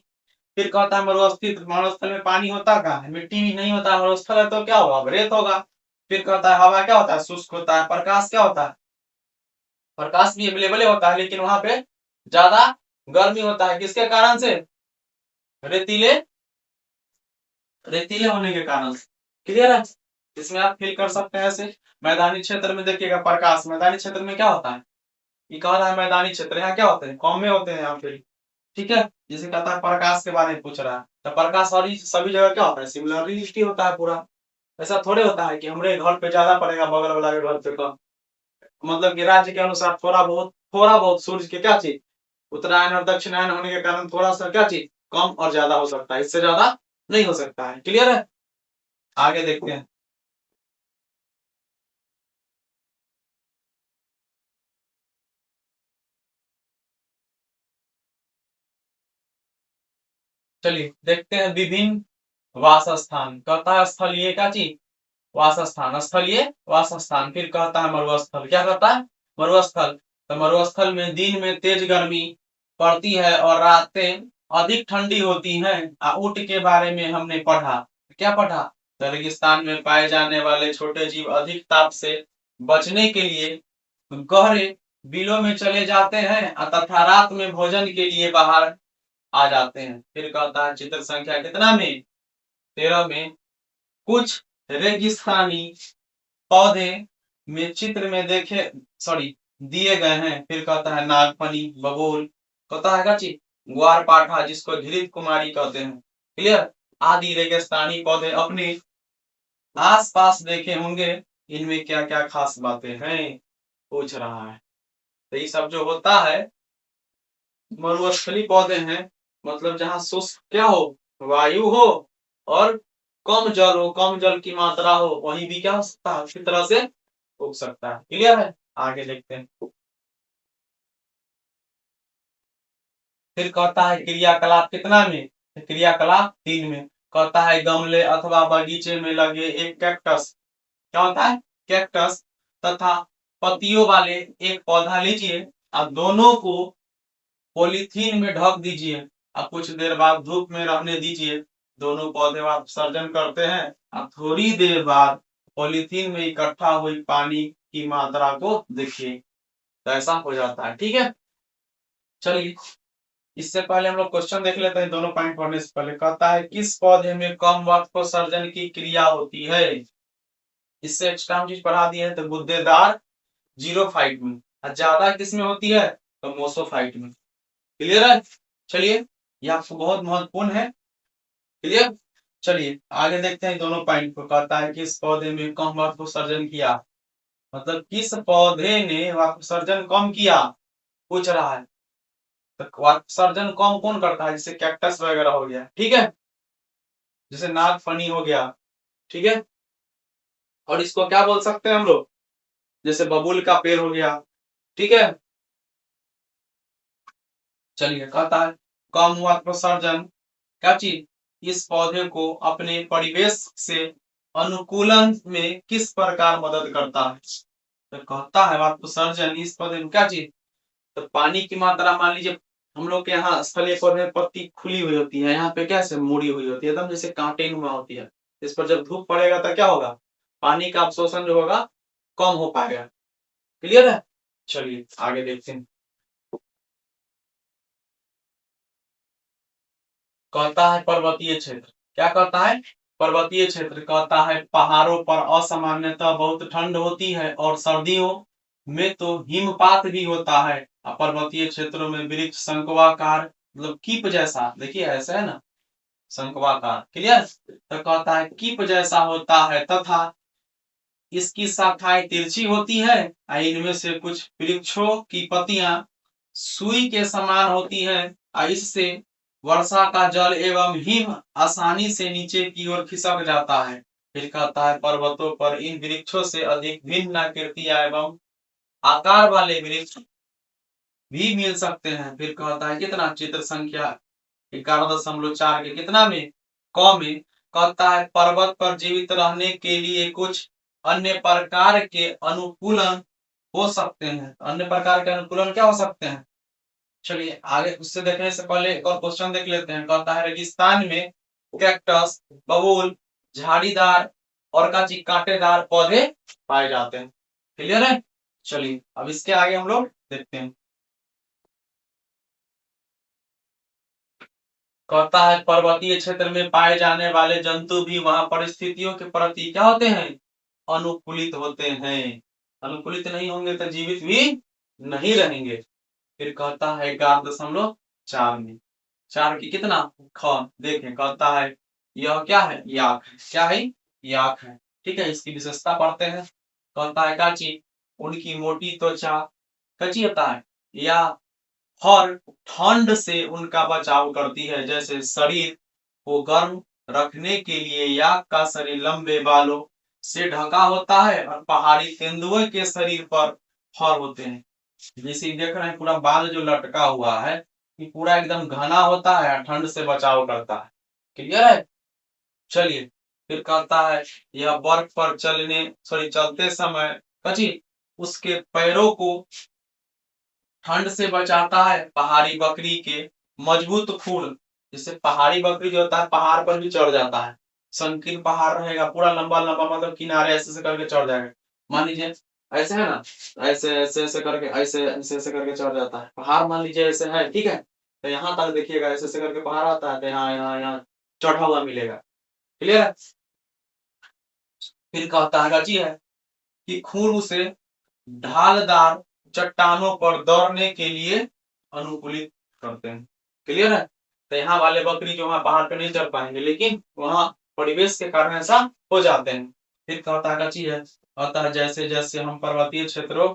फिर कहता है मरुस्थल, मरुस्थल में पानी होता कहाँ है, मिट्टी भी नहीं होता, मरुस्थल है तो क्या होगा, रेत होगा। फिर कहता है हवा क्या होता है, शुष्क होता है। प्रकाश क्या होता है, प्रकाश भी अवेलेबल होता है, लेकिन वहां पे ज्यादा गर्मी होता है, किसके कारण से, रेतीले रेतीले होने के कारण से। क्लियर है, इसमें आप फील कर सकते हैं ऐसे। मैदानी क्षेत्र में देखिएगा प्रकाश, मैदानी क्षेत्र में क्या होता है, ये कह रहा है मैदानी क्षेत्र, यहाँ क्या होते हैं, कम में होते हैं यहाँ पे। ठीक है, जैसे कहता है प्रकाश के बारे में पूछ रहा है, तो प्रकाश और सभी जगह क्या होता है, सिमिलरिटी होता है पूरा। ऐसा थोड़े होता है कि हमारे घर पे ज्यादा पड़ेगा, बगल वाला के घर पे कम। मतलब कि राज्य के अनुसार थोड़ा बहुत सूर्य के क्या चीज, उत्तरायण और दक्षिणायन होने के कारण थोड़ा सा क्या चीज कम और ज्यादा हो सकता है, इससे ज्यादा नहीं हो सकता है। क्लियर है, आगे देखते हैं। चलिए देखते हैं, विभिन्न वासस्थान। कहता है स्थलीय क्या चीज, वासस्थान, स्थलीय वासस्थान। फिर कहता है मरुस्थल, क्या कहता है, मरुस्थल। तो मरुस्थल में दिन में तेज गर्मी पड़ती है और रातें अधिक ठंडी होती हैं। ऊंट के बारे में हमने पढ़ा, क्या पढ़ा, तो रेगिस्तान में पाए जाने वाले छोटे जीव अधिक ताप से बचने के लिए गहरे बिलों में चले जाते हैं तथा रात में भोजन के लिए बाहर आ जाते हैं। फिर कहता है चित्र संख्या कितना में, 13 में, कुछ रेगिस्तानी पौधे में चित्र में देखे सॉरी दिए गए हैं। फिर कहता है नागफनी, बबूल, कहता है गाची, ग्वारपाठा जिसको घृत कुमारी कहते हैं, क्लियर, आदि रेगिस्तानी पौधे अपने आस पास देखे होंगे, इनमें क्या क्या खास बातें हैं, पूछ रहा है। तो ये सब जो होता है मरुस्थलीय पौधे हैं, मतलब जहाँ शुष्क क्या हो, वायु हो, और कम जल हो, कम जल की मात्रा हो, वहीं भी क्या हो सकता है, अच्छी तरह से उग सकता है। क्लियर है, आगे देखते हैं। फिर कहता है क्रियाकलाप कितना में, क्रियाकलाप 3 में। कहता है गमले अथवा बगीचे में लगे एक कैक्टस, क्या होता है, कैक्टस, तथा पत्तियों वाले एक पौधा लीजिए, अब दोनों को पॉलीथीन में ढक दीजिए, अब कुछ देर बाद धूप में रहने दीजिए। दोनों पौधे सर्जन करते हैं, अब थोड़ी देर बाद पॉलीथीन में इकट्ठा हुई पानी की मात्रा को देखिए, तो ऐसा हो जाता है। ठीक है, चलिए इससे पहले हम लोग क्वेश्चन देख लेते हैं, दोनों पॉइंट पढ़ने से पहले। कहता है किस पौधे में कम वाष्पोत्सर्जन की क्रिया होती है, इससे एक्स्ट्रा चीज पढ़ा दिए हैं, तो गुद्देदार जीरोफाइट में, और ज्यादा किस में होती है, तो मोसोफाइट में। क्लियर है, चलिए ये आपको बहुत महत्वपूर्ण है। क्लियर, चलिए आगे देखते हैं दोनों पॉइंट को। कहता है किस पौधे में कम वाष्पोत्सर्जन किया, मतलब किस पौधे ने वाष्पोत्सर्जन कम किया, पूछ रहा है। तो वाष्पोत्सर्जन कम कौन करता है, जैसे कैक्टस वगैरह हो गया, ठीक है, जैसे नागफनी हो गया, ठीक है, और इसको क्या बोल सकते हैं हम लोग, जैसे बबूल का पेड़ हो गया, ठीक है। चलिए कहता है कम वाष्पोत्सर्जन क्या चीज, इस पौधे को अपने परिवेश से अनुकूलन में किस प्रकार मदद करता है। तो कहता है वाष्पोत्सर्जन इस पौधे में क्या चीज, तो पानी की मात्रा, मान लीजिए हम लोग के यहाँ स्थलीय पौधे में पत्ती खुली हुई होती है, यहाँ पे कैसे मुड़ी हुई होती है, एकदम जैसे कांटे नुमा होती है। इस पर जब धूप पड़ेगा तो क्या होगा, पानी का अवशोषण जो होगा कम हो पाएगा। क्लियर है, चलिए आगे देखते हैं। कहता है पर्वतीय क्षेत्र। क्या कहता है? पर्वतीय क्षेत्र। कहता है पहाड़ों पर असामान्यतः बहुत ठंड होती है और सर्दियों में तो हिमपात भी होता है। पर्वतीय क्षेत्रों में वृक्ष शंक्वाकार मतलब कीप जैसा, देखिए ऐसा है ना, शंक्वाकार। क्लियर? तो कहता है कीप जैसा होता है तथा इसकी शाखाएं तिरछी होती है। इनमें से कुछ वृक्षों की पत्तियां सुई के समान होती है। इससे वर्षा का जल एवं हिम आसानी से नीचे की ओर खिसक जाता है। फिर कहता है पर्वतों पर इन वृक्षों से अधिक भिन्न आकृतियां एवं आकार वाले वृक्ष भी मिल सकते हैं। फिर कहता है कितना, चित्र संख्या 11.4 के कितना में, क में कहता है पर्वत पर जीवित रहने के लिए कुछ अन्य प्रकार के अनुकूलन हो सकते हैं। अन्य प्रकार के अनुकूलन क्या हो सकते हैं? चलिए आगे उससे देखने से पहले एक और क्वेश्चन देख लेते हैं। कहता है रेगिस्तान में कैक्टस, बबूल, झाड़ीदार और कांटेदार पौधे पाए जाते हैं। क्लियर है? चलिए अब इसके आगे हम लोग देखते हैं। कहता है पर्वतीय क्षेत्र में पाए जाने वाले जंतु भी वहां परिस्थितियों के प्रति क्या होते हैं? अनुकूलित होते हैं। अनुकूलित नहीं होंगे तो जीवित भी नहीं रहेंगे। फिर कहता है 11.4 में 4 की कितना, ख देखें। कहता है यह क्या है? याक है। क्या है? याक है। ठीक है, इसकी विशेषता पढ़ते हैं। कहता है काची, उनकी मोटी त्वचा कची होता है या और ठंड से उनका बचाव करती है। जैसे शरीर को गर्म रखने के लिए याक का शरीर लंबे बालों से ढका होता है और पहाड़ी तेंदुए के शरीर पर फर होते हैं। जैसे देख रहे हैं पूरा बाल जो लटका हुआ है ये पूरा एकदम घना होता है, ठंड से बचाव करता है। क्लियर है? चलिए फिर कहता है यह बर्फ पर चलते समय कची उसके पैरों को ठंड से बचाता है। पहाड़ी बकरी के मजबूत खूर, जैसे पहाड़ी बकरी जो होता है पहाड़ पर भी चढ़ जाता है। संकीर्ण पहाड़ रहेगा पूरा लंबा लंबा, मतलब किनारे ऐसे करके चढ़ जाएगा। मान लीजिए ऐसे है ना, ऐसे ऐसे ऐसे करके ऐसे ऐसे ऐसे करके चढ़ जाता है पहाड़। मान लीजिए ऐसे है, ठीक है, तो यहाँ तक देखिएगा ऐसे ऐसे करके पहाड़ आता है, तो यहाँ यहाँ यहाँ चढ़ा हुआ मिलेगा। क्लियर है? फिर कहता है कि खून उसे ढालदार चट्टानों पर दौड़ने के लिए अनुकूलित करते हैं। क्लियर है? तो यहाँ वाले बकरी जो वहां पहाड़ पे नहीं चढ़ पाएंगे, लेकिन वहां परिवेश के कारण ऐसा हो जाते हैं। फिर कहता है अतः जैसे जैसे हम पर्वतीय क्षेत्रों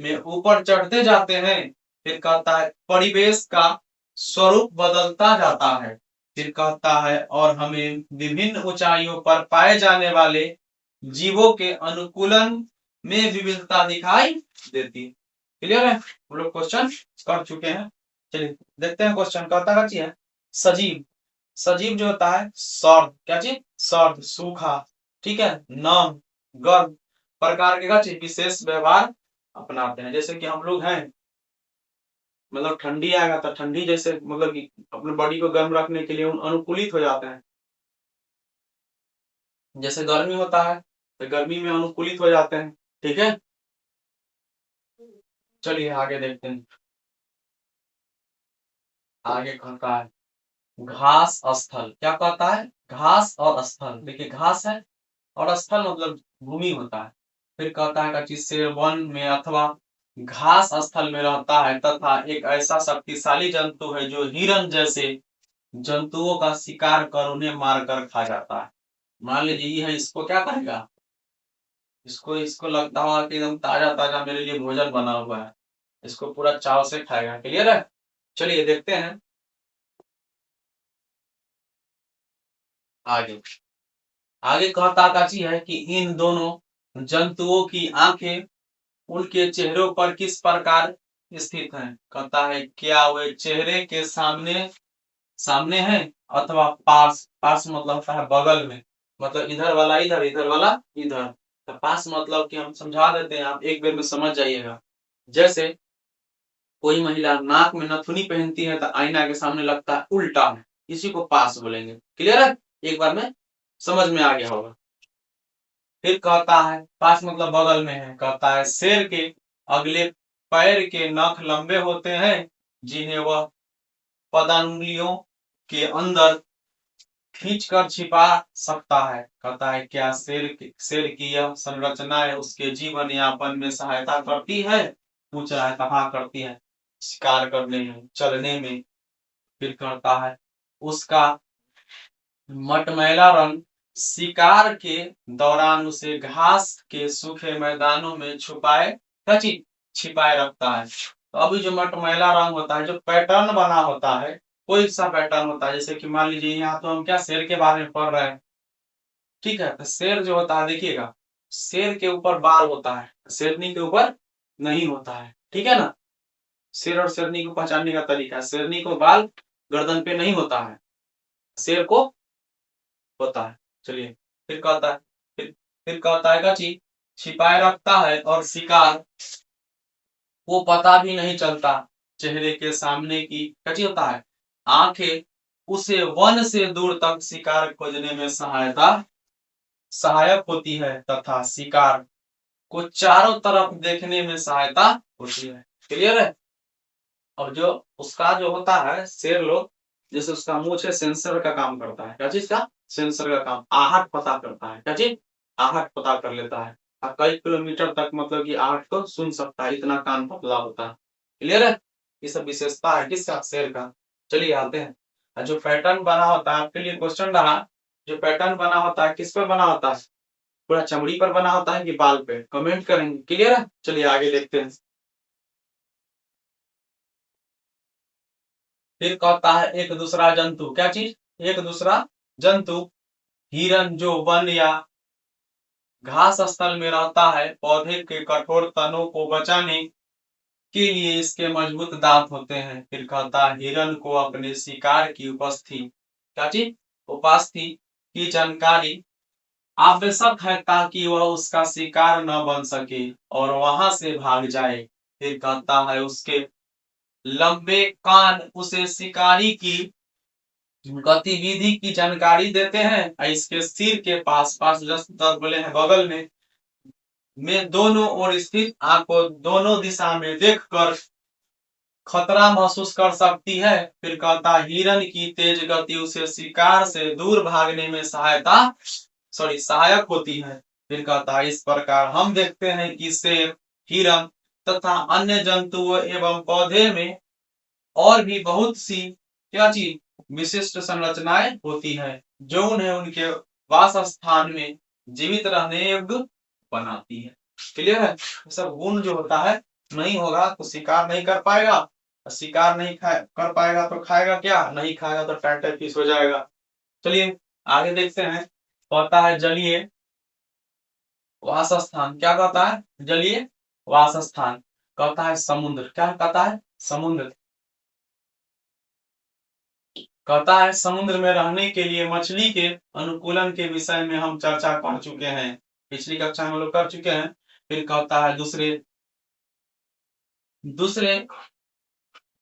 में ऊपर चढ़ते जाते हैं, फिर कहता है परिवेश का स्वरूप बदलता जाता है। फिर कहता है और हमें विभिन्न ऊंचाइयों पर पाए जाने वाले जीवों के अनुकूलन में विविधता दिखाई देती। क्लियर है? हम लोग क्वेश्चन कर चुके हैं। चलिए देखते हैं क्वेश्चन। कहता है सजीव। सजीव जो होता है सर्द, क्या चीज? सर्द, सूखा, ठीक है, नम, गर्म प्रकार के चीज विशेष व्यवहार अपनाते हैं। जैसे कि हम लोग हैं, मतलब ठंडी आएगा तो ठंडी जैसे मतलब कि अपने बॉडी को गर्म रखने के लिए अनुकूलित हो जाते हैं। जैसे गर्मी होता है तो गर्मी में अनुकूलित हो जाते हैं। ठीक है, चलिए आगे देखते हैं। आगे कहता है घास स्थल। क्या कहता है? घास और स्थल। देखिए घास है और स्थल मतलब भूमि होता है। फिर कहता है कि शेर वन में अथवा घास स्थल में रहता है तथा एक ऐसा शक्तिशाली जंतु है जो हिरण जैसे जंतुओं का शिकार कर उन्हें मारकर खा जाता है। मान लीजिए ये है, इसको क्या करेगा? इसको इसको लगता होगा कि एकदम ताजा ताजा मेरे लिए भोजन बना हुआ है, इसको पूरा चाव से खाएगा। क्लियर है? चलिए देखते हैं आगे। आगे कहता है कि इन दोनों जंतुओं की आंखें उनके चेहरों पर किस प्रकार स्थित हैं। कहता है क्या वे चेहरे के सामने सामने है अथवा पास। पास मतलब होता है बगल में, मतलब इधर वाला इधर, इधर वाला इधर। तो पास मतलब कि हम समझा देते हैं, आप एक बार में समझ जाइएगा। जैसे कोई महिला नाक में नथुनी पहनती है तो आईना के सामने लगता है उल्टा है, इसी को पास बोलेंगे। क्लियर है? एक बार में समझ में आ गया होगा। फिर कहता है पास मतलब बगल में है। कहता है शेर के अगले पैर के नख लंबे होते हैं जिन्हें वह पदांगुलियों के अंदर खींचकर छिपा सकता है। कहता है क्या शेर की यह संरचनाएं उसके जीवन यापन में सहायता करती है? पूछ रहा है कहाँ करती है? शिकार करने में, चलने में। फिर कहता है उसका मटमैला रंग शिकार के दौरान उसे घास के सूखे मैदानों में छिपाए रखता है। तो अभी जो मटमैला रंग होता है, जो पैटर्न बना होता है, कोई सा पैटर्न होता है, जैसे कि मान लीजिए यहाँ तो हम क्या शेर के बारे में पढ़ रहे हैं, ठीक है। तो शेर जो होता है, देखिएगा, शेर के ऊपर बाल होता है, शेरनी के ऊपर नहीं होता है, ठीक है ना। शेर और शेरनी को पहचानने का तरीका, शेरनी को बाल गर्दन पे नहीं होता है, शेर को होता है। चलिए फिर कहता है, फिर कहता है गाची छिपाए रखता है और शिकार को पता भी नहीं चलता। चेहरे के सामने की कची होता है, आंखें उसे वन से दूर तक शिकार खोजने में सहायक होती है तथा शिकार को चारों तरफ देखने में सहायता होती है। क्लियर है? अब जो उसका जो होता है शेर लोग, जैसे उसका मुंह है, सेंसर का काम करता है। क्या चीज का? सेंसर का काम, आहट पता करता है। क्या चीज? आहट पता कर लेता है और कई किलोमीटर तक मतलब कि आहट को सुन सकता है, इतना कान पतला होता है। क्लियर है? ये सब विशेषता है किसका? शेर का। चलिए आते हैं, और जो पैटर्न बना होता है, आपके लिए क्वेश्चन रहा, जो पैटर्न बना होता है किस पर बना होता है? पूरा चमड़ी पर बना होता है कि बाल पे? कमेंट करेंगे। क्लियर है? चलिए आगे देखते हैं। फिर कहता है एक दूसरा जंतु, क्या चीज? एक दूसरा जंतु, हिरन जो वन या घास स्थल में रहता है, पौधे के कठोर तनों को बचाने के लिए इसके मजबूत दांत होते हैं। फिर कहता है हिरन को अपने शिकार की उपस्थिति, क्या चीज? उपस्थिति की जानकारी आवश्यक है ताकि वह उसका शिकार न बन सके और वहां से भाग जाए। फिर कहता है उसके लंबे कान उसे शिकारी की गतिविधि की जानकारी देते हैं। इसके सिर के पास बोले हैं बगल में दोनों ओर स्थित आंखों दोनों दिशा में देखकर खतरा महसूस कर सकती है। फिर कहता हिरन की तेज गति उसे शिकार से दूर भागने में सहायक होती है। फिर कहता इस प्रकार हम देखते हैं कि शेर, हिरन तथा अन्य जंतुओं एवं पौधे में और भी बहुत सी क्या चीज विशिष्ट संरचनाएं होती है जो उन्हें उनके वास स्थान में जीवित रहने योग्य बनाती है। क्लियर है? सब गुण जो होता है नहीं होगा तो शिकार नहीं कर पाएगा, शिकार नहीं कर पाएगा तो खाएगा क्या? नहीं खाएगा तो टाइटर फिश हो जाएगा। चलिए आगे देखते हैं। कहता है जलीय वासस्थान, क्या कहता है? जलीय वासस्थान। कहता है समुद्र, क्या कहता है? समुद्र। कहता है समुद्र में रहने के लिए मछली के अनुकूलन के विषय में हम चर्चा कर चुके हैं, पिछली कक्षा में लोग कर चुके हैं। फिर कहता है दूसरे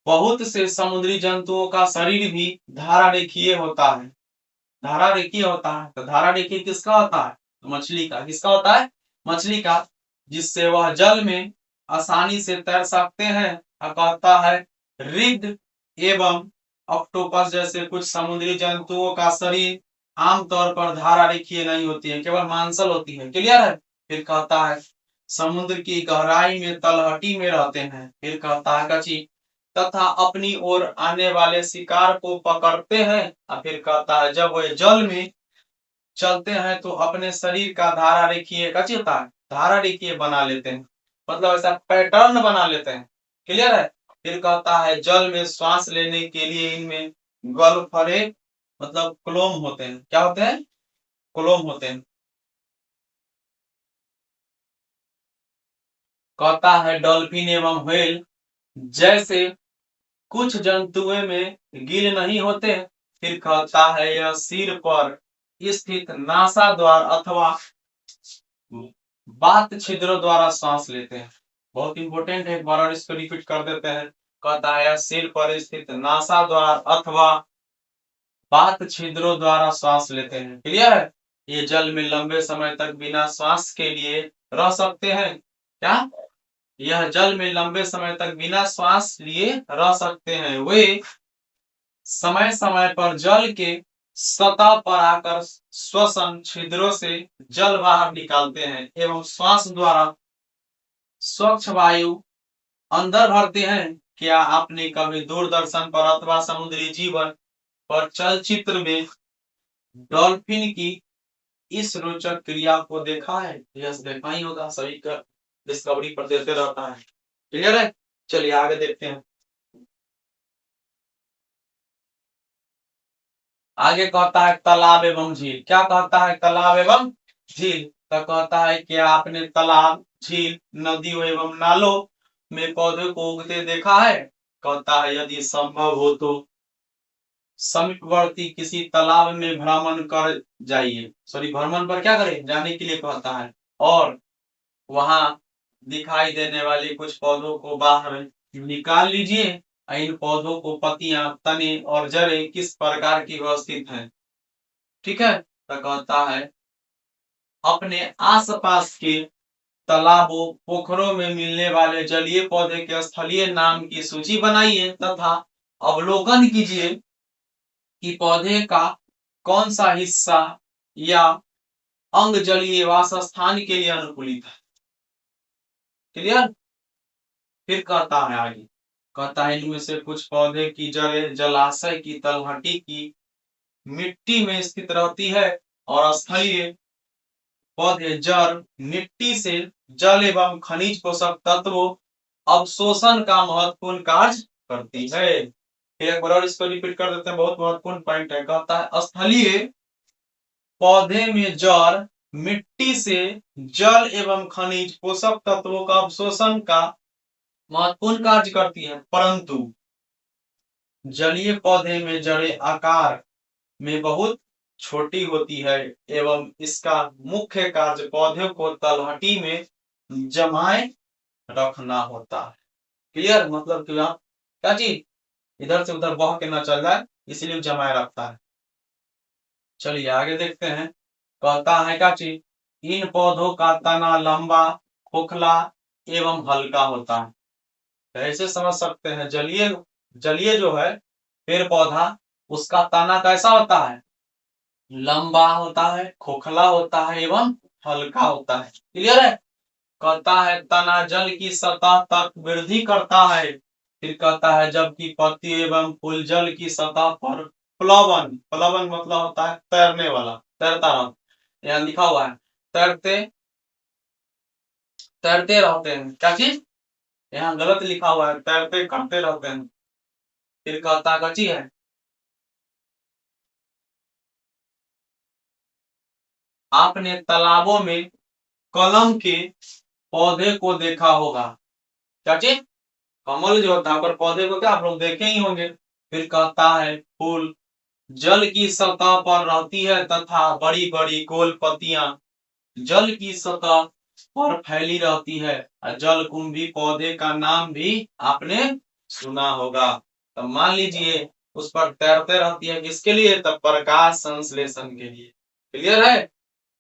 बहुत से समुद्री जंतुओं का शरीर भी धारा रेखीय होता है। धारा रेखीय होता है तो धारा रेखीय किसका होता है? मछली का। किसका होता है? मछली का, जिससे वह जल में आसानी से तैर सकते हैं। कहता है रिग्ड एवं ऑक्टोपस जैसे कुछ समुद्री जंतुओं का शरीर आमतौर पर धारा रेखीय नहीं होती है, केवल मांसल होती है। क्लियर है? फिर कहता है समुद्र की गहराई में तलहटी में रहते हैं। फिर कहता है कची तथा अपनी ओर आने वाले शिकार को पकड़ते हैं। और फिर कहता है जब वे जल में चलते हैं तो अपने शरीर का धारा रेखीय कची होता है, धारा रेखीय बना लेते हैं, मतलब ऐसा पैटर्न बना लेते हैं। क्लियर है? फिर कहता है जल में श्वास लेने के लिए इनमें गलफड़े मतलब क्लोम होते हैं। क्या होते हैं? क्लोम होते हैं। कहता है डॉल्फिन एवं व्हेल जैसे कुछ जंतुओं में गिल नहीं होते। फिर कहता है यह सिर पर स्थित नासा द्वार अथवा बात छिद्रों द्वारा सांस लेते हैं। बहुत इंपॉर्टेंट है, एक बार और इसको रिपीट कर देते हैं। कहता है सिर पर स्थित नासा द्वार अथवा बात छिद्रों द्वारा सांस लेते हैं। क्लियर है? ये जल में लंबे समय तक बिना श्वास के लिए रह सकते हैं। क्या? यह जल में लंबे समय तक बिना श्वास लिए रह सकते हैं। वे समय समय पर जल के सतह पर आकर श्वसन छिद्रों से जल बाहर निकालते हैं एवं श्वास द्वारा स्वच्छ वायु अंदर भरते हैं। क्या आपने कभी दूरदर्शन पर अथवा समुद्री जीवन पर चलचित्र में डॉल्फिन की इस रोचक क्रिया को देखा है? यस, देखा ही होगा, सभी का डिस्कवरी पर देते रहता है। क्लियर है? चलिए आगे देखते हैं। आगे कहता है तालाब एवं झील। क्या कहता है? तालाब एवं झील। तो कहता है कि आपने तालाब, झील, नदियों एवं नालों में पौधे को उगते देखा है? कहता है यदि संभव हो तो समीपवर्ती किसी तालाब में भ्रमण कर जाइए। सॉरी, भ्रमण पर क्या करें? जाने के लिए कहता है। और वहां दिखाई देने वाले कुछ पौधों को बाहर निकाल लीजिए। इन पौधों को पत्तियां, तने और जड़ें किस प्रकार की व्यवस्थित हैं? ठीक है, तो कहता है अपने आसपास के तालाबों, पोखरों में मिलने वाले जलीय पौधे के स्थलीय नाम की सूची बनाइए तथा अवलोकन कीजिए कि पौधे का कौन सा हिस्सा या अंग जलीय वास स्थान के लिए अनुकूलित है। क्लियर? फिर कहता है आगे, कहता है इनमें से कुछ पौधे की जड़ें जलाशय की तलहटी की मिट्टी में स्थित रहती है और स्थलीय पौधे जड़ मिट्टी से जल एवं खनिज पोषक तत्वों अवशोषण का महत्वपूर्ण कार्य करती है। एक बार और इसको रिपीट कर देते हैं, बहुत महत्वपूर्ण पॉइंट है। कहता है स्थलीय पौधे में जड़ मिट्टी से जल एवं खनिज पोषक तत्वों का अवशोषण का महत्वपूर्ण कार्य करती है, परंतु जलीय पौधे में जड़ें आकार में बहुत छोटी होती है एवं इसका मुख्य कार्य पौधे को तलहटी में जमाए रखना होता है। क्लियर? मतलब कि आप क्या चीज इधर से उधर बह के ना चल जाए, इसलिए जमाए रखता है। चलिए आगे देखते हैं। कहता है क्या चीज? इन पौधों का तना लंबा, खोखला एवं हल्का होता है। ऐसे समझ सकते हैं, जलीय जो है पेड़ पौधा, उसका तना कैसा होता है? लंबा होता है, खोखला होता है एवं हल्का होता है। क्लियर है? कहता है तना जल की सतह तक वृद्धि करता है। फिर कहता है जबकि पत्ती एवं फूल जल की सतह पर प्लवन, प्लवन मतलब होता है तैरने वाला, तैरता रह, यहाँ लिखा हुआ है तैरते तैरते रहते हैं। क्या चीज? यहाँ गलत लिखा हुआ है, तैरते करते रहते हैं। फिर कहता कची है आपने तालाबों में कलम के पौधे को देखा होगा। क्या चीज? कमल जो होता है पर पौधे को क्या आप लोग देखे ही होंगे। फिर कहता है फूल जल की सतह पर रहती है तथा बड़ी बड़ी गोल पत्तियां जल की सतह पर फैली रहती है। जलकुंभी पौधे का नाम भी आपने सुना होगा। तो मान लीजिए उस पर तैरते रहती है, किसके लिए? तब प्रकाश संश्लेषण के लिए। क्लियर है?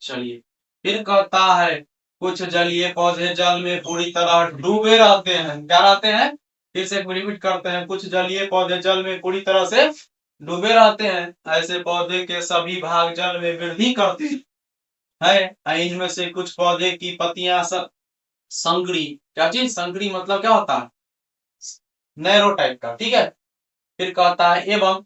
चलिए फिर कहता है कुछ जलीय पौधे जल में पूरी तरह डूबे रहते हैं। क्या रहते हैं? फिर से रिपीट करते हैं, कुछ जलीय पौधे जल में पूरी तरह से डूबे रहते हैं। ऐसे पौधे के सभी भाग जल में वृद्धि करते है। इनमें से कुछ पौधे की पत्तियां संकरी। क्या चीज? संकरी मतलब क्या होता है? नैरो टाइप का। ठीक है। फिर कहता है एवं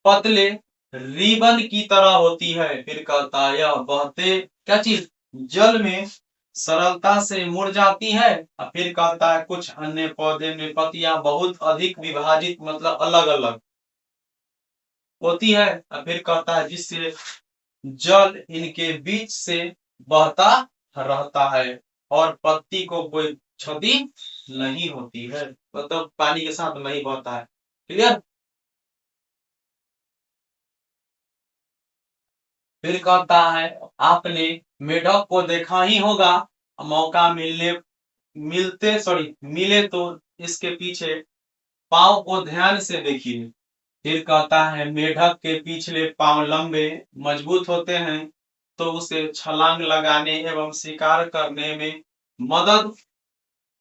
पतले रिबन की तरह होती है। फिर कहता है यह बहते क्या चीज? जल में सरलता से मुड़ जाती है। और फिर कहता है कुछ अन्य पौधे में पत्तियां बहुत अधिक विभाजित मतलब अलग अलग होती है। और फिर कहता है जिससे जल इनके बीच से बहता रहता है और पत्ती को कोई क्षति नहीं होती है, मतलब पानी के साथ नहीं बहता है। क्लियर? फिर कहता है आपने मेढक को देखा ही होगा, मौका मिले तो इसके पीछे पाँव को ध्यान से देखिए। फिर कहता है मेढक के पिछले पांव लंबे मजबूत होते हैं तो उसे छलांग लगाने एवं शिकार करने में मदद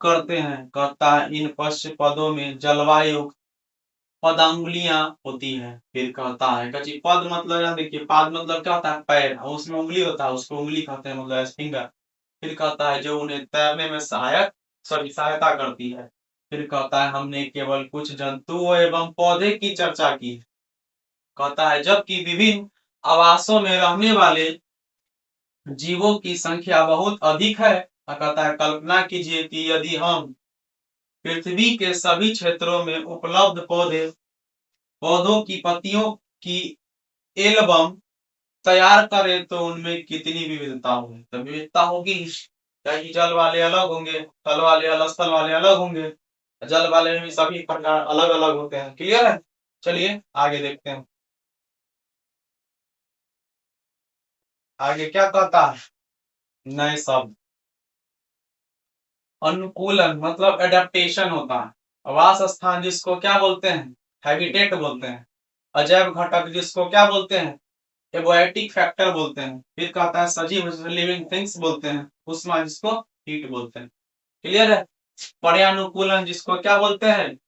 करते हैं। कहता है इन पश्च पदों में जलवायु पदांगुलियां होती है। फिर कहता है कची पद मतलब यहाँ देखिए, पाद मतलब क्या होता है पैर, और उसमें उंगली होता है, उसको उंगली कहते हैं, मतलब फिंगर। फिर कहता है जो उन्हें तैरने में सहायता करती है। फिर कहता है हमने केवल कुछ जंतुओं एवं पौधे की चर्चा की। कहता है जबकि विभिन्न आवासों में रहने वाले जीवों की संख्या बहुत अधिक है। कहता है कल्पना कीजिए कि यदि हम पृथ्वी के सभी क्षेत्रों में उपलब्ध पौधों की पत्तियों की एल्बम तैयार करें तो उनमें कितनी विविधता होगी। तो विविधता होगी, क्योंकि जल वाले अलग होंगे, थल वाले अलग, स्थल वाले अलग होंगे, जल वाले में भी सभी प्रकार अलग अलग होते हैं। क्लियर है? चलिए आगे देखते हैं। आगे क्या कहता है? नए शब्द। अनुकूलन मतलब एडेप्टेशन होता है। आवास स्थान जिसको क्या बोलते हैं? हैबिटेट बोलते हैं। अजैव घटक जिसको क्या बोलते हैं? एबोएटिक फैक्टर बोलते हैं। फिर कहता है सजीव लिविंग थिंग्स बोलते हैं। ऊष्मा जिसको हीट बोलते हैं। क्लियर है? पर्यानुकूलन जिसको क्या बोलते हैं?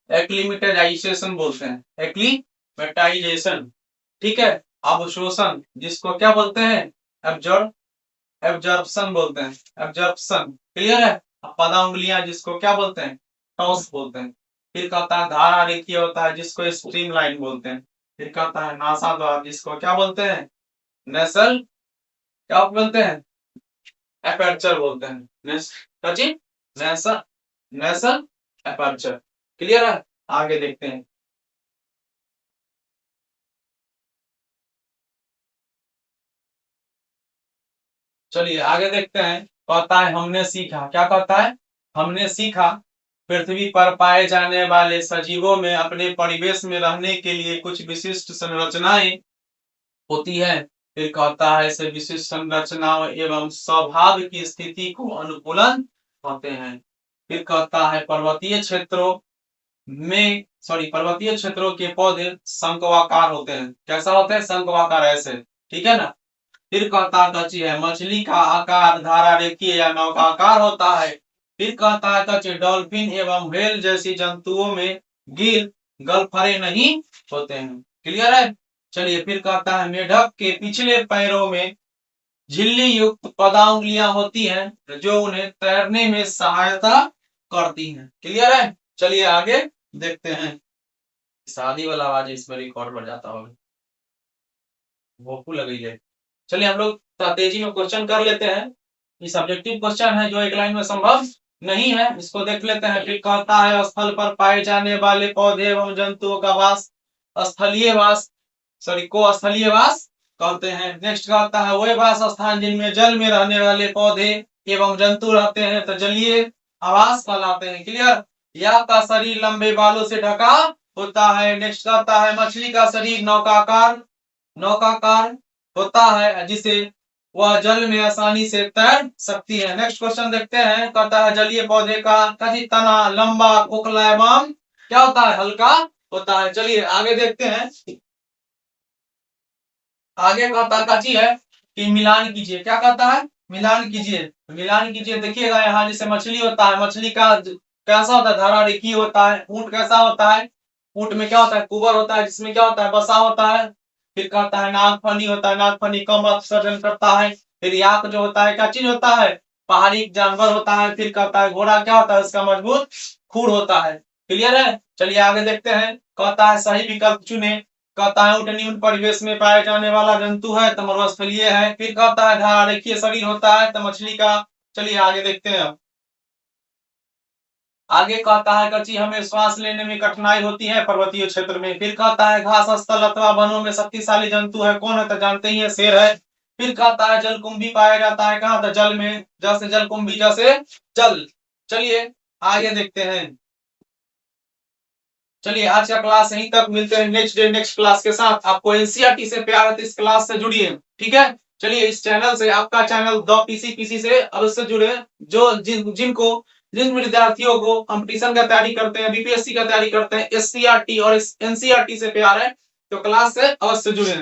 एक्लिमेटाइजेशन बोलते हैं। एक्लिमेटाइजेशन, ठीक है। अवशोषण जिसको क्या बोलते हैं? एब्जॉर्प्शन बोलते हैं। एब्जॉर्प्शन, क्लियर है? पदांगुलियां जिसको क्या बोलते हैं? टॉस बोलते हैं। फिर कहता है धारा रेखीय होता है जिसको स्ट्रीम लाइन बोलते हैं। फिर कहता है नासाद्वार जिसको क्या बोलते हैं? नेसल क्या बोलते हैं? एपर्चर बोलते हैं। नेसल नेसल एपर्चर। क्लियर है? आगे देखते हैं। चलिए आगे देखते हैं। कहता है हमने सीखा, क्या कहता है? हमने सीखा पृथ्वी पर पाए जाने वाले सजीवों में अपने परिवेश में रहने के लिए कुछ विशिष्ट संरचनाएं होती है। फिर कहता है ऐसे विशिष्ट संरचनाओं एवं स्वभाव की स्थिति को अनुकूलन कहते हैं। फिर कहता है पर्वतीय क्षेत्रों के पौधे शंक्वाकार होते हैं। कैसा होते हैं? शंक्वाकार, ऐसे, ठीक है ना। फिर कहता कची है मछली का आकार धारा रेखीय या नौकाकार होता है। फिर कहता है कची डॉल्फिन एवं व्हेल जैसी जंतुओं में गिल गलफरे नहीं होते हैं। क्लियर है? चलिए फिर कहता है मेढक के पिछले पैरों में झिल्ली युक्त पदांगुलियां होती हैं जो उन्हें तैरने में सहायता करती हैं। क्लियर है? चलिए आगे देखते हैं। शादी वाला आवाज इसमें रिकॉर्ड बढ़ जाता होगा, भोपू लगी है। चलिए हम लोग तेजी में क्वेश्चन कर लेते हैं। ये सब्जेक्टिव क्वेश्चन है जो एक लाइन में संभव नहीं है, इसको देख लेते हैं। फिर कहता है स्थल पर पाए जाने वाले पौधे एवं जंतुओं का वास को स्थलीय वास कहते हैं। नेक्स्ट कहता है वे वास स्थान जिनमें जल में रहने वाले पौधे एवं जंतु रहते हैं तो जलीय आवास कहलाते हैं। क्लियर? या का शरीर लंबे बालों से ढका होता है। नेक्स्ट कहता है मछली का शरीर नौकाकार होता है जिसे वह जल में आसानी से तैर सकती है। नेक्स्ट क्वेश्चन देखते हैं। कहता है जलीय पौधे का तना लंबा खोखला एवं क्या होता है? हल्का होता है। चलिए आगे देखते हैं। आगे कहता है कि मिलान कीजिए। क्या कहता है? मिलान कीजिए। देखिएगा यहाँ जैसे मछली होता है, मछली का कैसा होता है? धारा रेखीय होता है। ऊंट कैसा होता है? ऊंट में क्या होता है? कुबर होता है जिसमें क्या होता है? बसा होता है। फिर कहता है नागफनी होता है, नागफनी कम अपसर्जन करता है। फिर याक जो होता है क्या चीज होता है? पहाड़ी जानवर होता है। फिर कहता है घोड़ा क्या होता है? उसका मजबूत खूर होता है। क्लियर है? चलिए आगे देखते हैं। कहता है सही विकल्प चुने। कहता है ऊंट न्यून परिवेश में पाए जाने वाला जंतु है तो मरुस्थलीय है। फिर कहता है धारा रेखीय शरीर होता है तो मछली का। चलिए आगे देखते हैं। आगे कहता है कच्ची हमें श्वास लेने में कठिनाई होती है पर्वतीय क्षेत्र में। फिर कहता है घास स्थल अथवा वनों में शक्तिशाली जंतु है, कौन है? तो जानते ही है, शेर है। फिर कहता है जलकुंभी पाया जाता है कहाँ? तो जल में, जैसे जलकुंभी जैसे जल। चलिए आगे देखते हैं। चलिए आज का क्लास यहीं तक, मिलते हैं नेक्स्ट डे नेक्स्ट क्लास के साथ। आपको एनसीईआरटी से प्यार है तो इस क्लास से जुड़िए, ठीक है। चलिए इस चैनल से, आपका चैनल द पीसी से अवश्य जुड़े। जो जिन विद्यार्थियों को कंपटीशन का तैयारी करते हैं, बीपीएससी का तैयारी करते हैं, एससीईआरटी और एनसीईआरटी से प्यार है तो क्लास से अवश्य जुड़े।